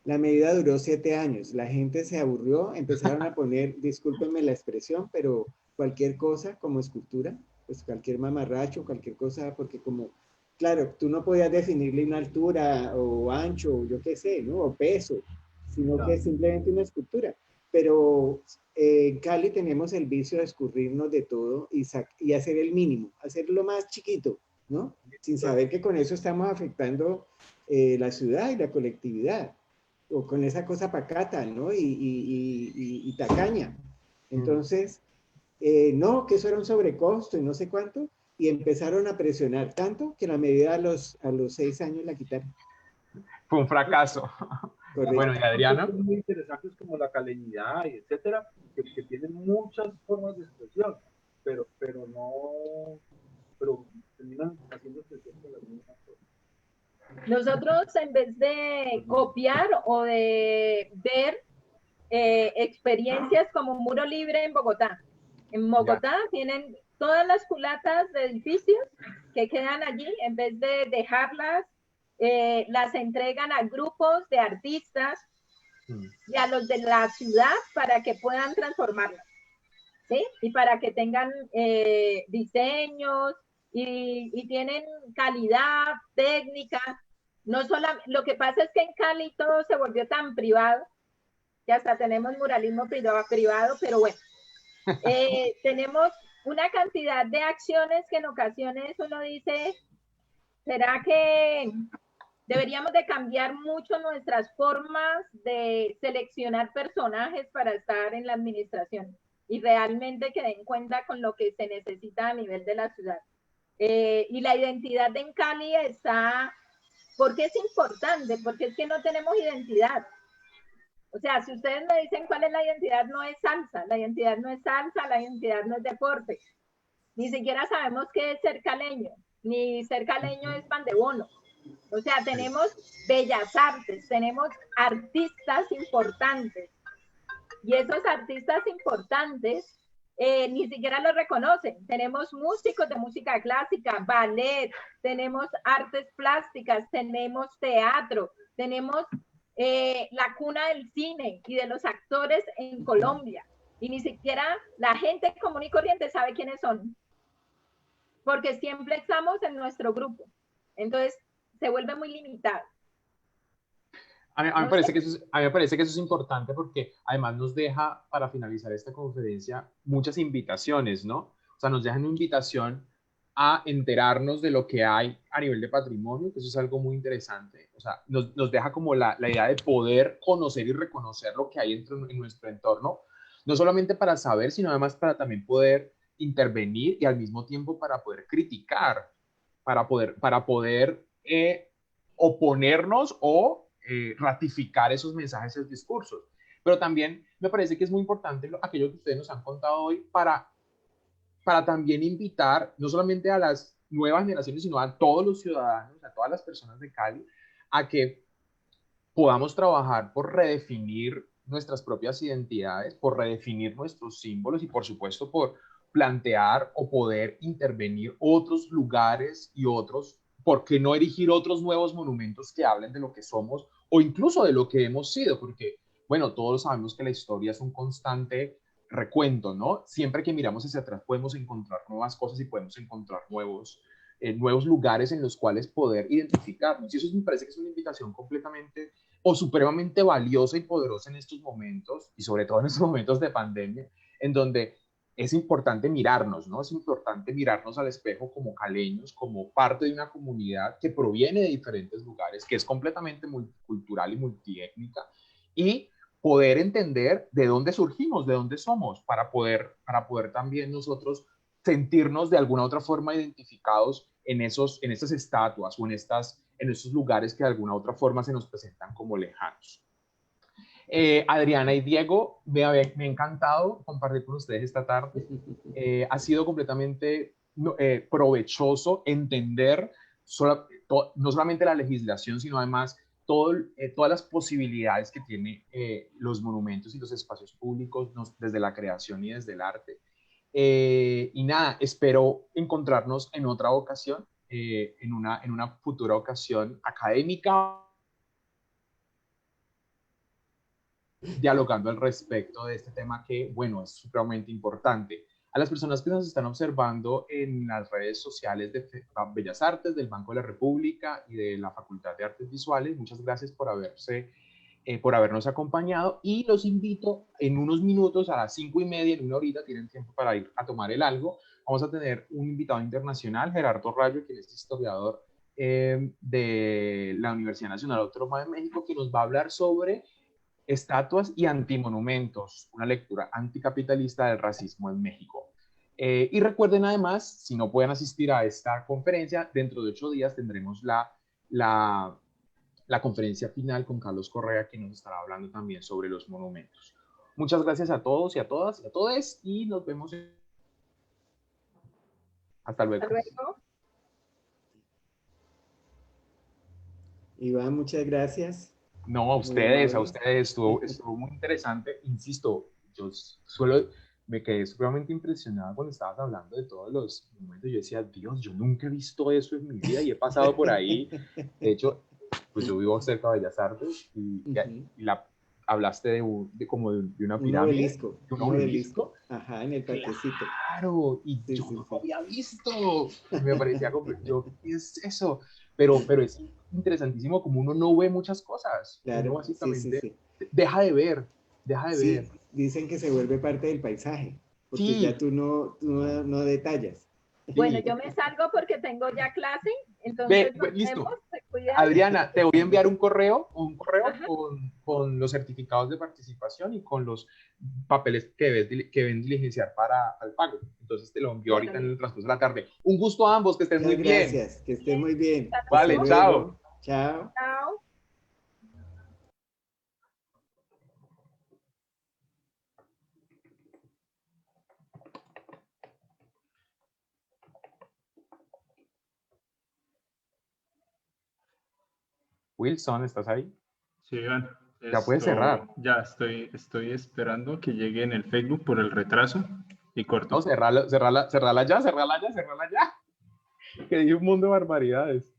La medida duró 7 años. La gente se aburrió, empezaron a poner, discúlpenme la expresión, pero cualquier cosa como escultura, pues cualquier mamarracho, cualquier cosa, porque como, claro, tú no podías definirle una altura o ancho, o yo qué sé, ¿no? O peso, sino que es simplemente una escultura. Pero en Cali tenemos el vicio de escurrirnos de todo y hacer el mínimo, hacerlo más chiquito, ¿no? Sin saber que con eso estamos afectando la ciudad y la colectividad, o con esa cosa pacata, ¿no? Y tacaña. Entonces, no, que eso era un sobrecosto y no sé cuánto, y empezaron a presionar tanto que la medida a los 6 años la quitaron. Fue un fracaso. Correcto. Bueno, y Adriana. Muy interesantes como la caleñidad y etcétera, que tienen muchas formas de expresión, pero terminan haciéndose siempre las mismas cosas. nosotros en vez de copiar o de ver experiencias como Muro Libre en Bogotá. En Bogotá tienen todas las culatas de edificios que quedan allí, en vez de dejarlas, las entregan a grupos de artistas y a los de la ciudad para que puedan transformarlas, ¿sí? Y para que tengan diseños y tienen calidad técnica. No solamente, lo que pasa es que en Cali todo se volvió tan privado que hasta tenemos muralismo privado, pero bueno, tenemos una cantidad de acciones que en ocasiones uno dice, ¿será que deberíamos de cambiar mucho nuestras formas de seleccionar personajes para estar en la administración y realmente que den cuenta con lo que se necesita a nivel de la ciudad? Y la identidad en Cali está, porque es importante, porque es que no tenemos identidad. O sea, si ustedes me dicen cuál es la identidad, no es salsa, la identidad no es salsa, la identidad no es deporte. Ni siquiera sabemos qué es ser caleño, ni ser caleño es pan de bono. O sea, tenemos bellas artes, tenemos artistas importantes. Y esos artistas importantes ni siquiera los reconocen. Tenemos músicos de música clásica, ballet, tenemos artes plásticas, tenemos teatro, tenemos la cuna del cine y de los actores en Colombia. Y ni siquiera la gente común y corriente sabe quiénes son. Porque siempre estamos en nuestro grupo. Entonces, se vuelve muy limitado. A mí me parece que eso es importante porque además nos deja, para finalizar esta conferencia, muchas invitaciones, ¿no? O sea, nos deja una invitación a enterarnos de lo que hay a nivel de patrimonio, que eso es algo muy interesante. O sea, nos deja como la idea de poder conocer y reconocer lo que hay en nuestro entorno, no solamente para saber, sino además para también poder intervenir y al mismo tiempo para poder criticar, para poder oponernos o ratificar esos mensajes, esos discursos. Pero también me parece que es muy importante aquello que ustedes nos han contado hoy para también invitar no solamente a las nuevas generaciones, sino a todos los ciudadanos, a todas las personas de Cali, a que podamos trabajar por redefinir nuestras propias identidades, por redefinir nuestros símbolos y, por supuesto, por plantear o poder intervenir otros lugares y otros, ¿por qué no erigir otros nuevos monumentos que hablen de lo que somos o incluso de lo que hemos sido? Porque, bueno, todos sabemos que la historia es un constante recuento, ¿no? Siempre que miramos hacia atrás podemos encontrar nuevas cosas y podemos encontrar nuevos lugares en los cuales poder identificarnos. Y eso me parece que es una invitación completamente o supremamente valiosa y poderosa en estos momentos, y sobre todo en estos momentos de pandemia, en donde es importante mirarnos, ¿no? Es importante mirarnos al espejo como caleños, como parte de una comunidad que proviene de diferentes lugares, que es completamente multicultural y multiétnica, y poder entender de dónde surgimos, de dónde somos, para poder también nosotros sentirnos de alguna otra forma identificados en estas estatuas o en esos lugares que de alguna otra forma se nos presentan como lejanos. Adriana y Diego, me ha encantado compartir con ustedes esta tarde. Ha sido completamente provechoso entender no solamente la legislación, sino además todas las posibilidades que tiene los monumentos y los espacios públicos desde la creación y desde el arte. Y nada, espero encontrarnos en otra ocasión, en una futura ocasión académica, dialogando al respecto de este tema que, bueno, es supremamente importante. A las personas que nos están observando en las redes sociales de Bellas Artes, del Banco de la República y de la Facultad de Artes Visuales, muchas gracias por habernos acompañado, y los invito en unos minutos, a las 5:30, en una horita, tienen tiempo para ir a tomar el algo. Vamos a tener un invitado internacional, Gerardo Rayo, quien es historiador de la Universidad Nacional Autónoma de México, que nos va a hablar sobre estatuas y antimonumentos, una lectura anticapitalista del racismo en México. Y recuerden además, si no pueden asistir a esta conferencia, dentro de 8 días tendremos la conferencia final con Carlos Correa, que nos estará hablando también sobre los monumentos. Muchas gracias a todos y a todas y a todos, y nos vemos. Hasta luego. Hasta luego. Iván, muchas gracias. No, a ustedes, estuvo muy interesante. Insisto, me quedé sumamente impresionado cuando estabas hablando de todos los monumentos. Yo decía, Dios, yo nunca he visto eso en mi vida y he pasado por ahí. De hecho, pues yo vivo cerca de Bellas Artes y hablaste de una pirámide. Un obelisco. Ajá, en el parquecito. Claro, y yo no lo había visto. Me parecía ¿qué es eso? Pero es interesantísimo como uno no ve muchas cosas. Claro, uno básicamente sí. deja de ver. Dicen que se vuelve parte del paisaje, porque ya tú no detallas. Bueno, yo me salgo porque tengo ya clase, entonces listo. Adriana, te voy a enviar un correo con los certificados de participación y con los papeles que deben diligenciar para el pago. Entonces te lo envío ahorita en el transcurso de la tarde. Un gusto a ambos, que estén muy bien. Gracias, que estén muy bien. Vale, chao. Chao. Chao. Wilson, ¿estás ahí? Sí, Iván. Ya puedes cerrar. Ya estoy esperando que llegue en el Facebook por el retraso y corto. No, cerrala ya. Que dije un mundo de barbaridades.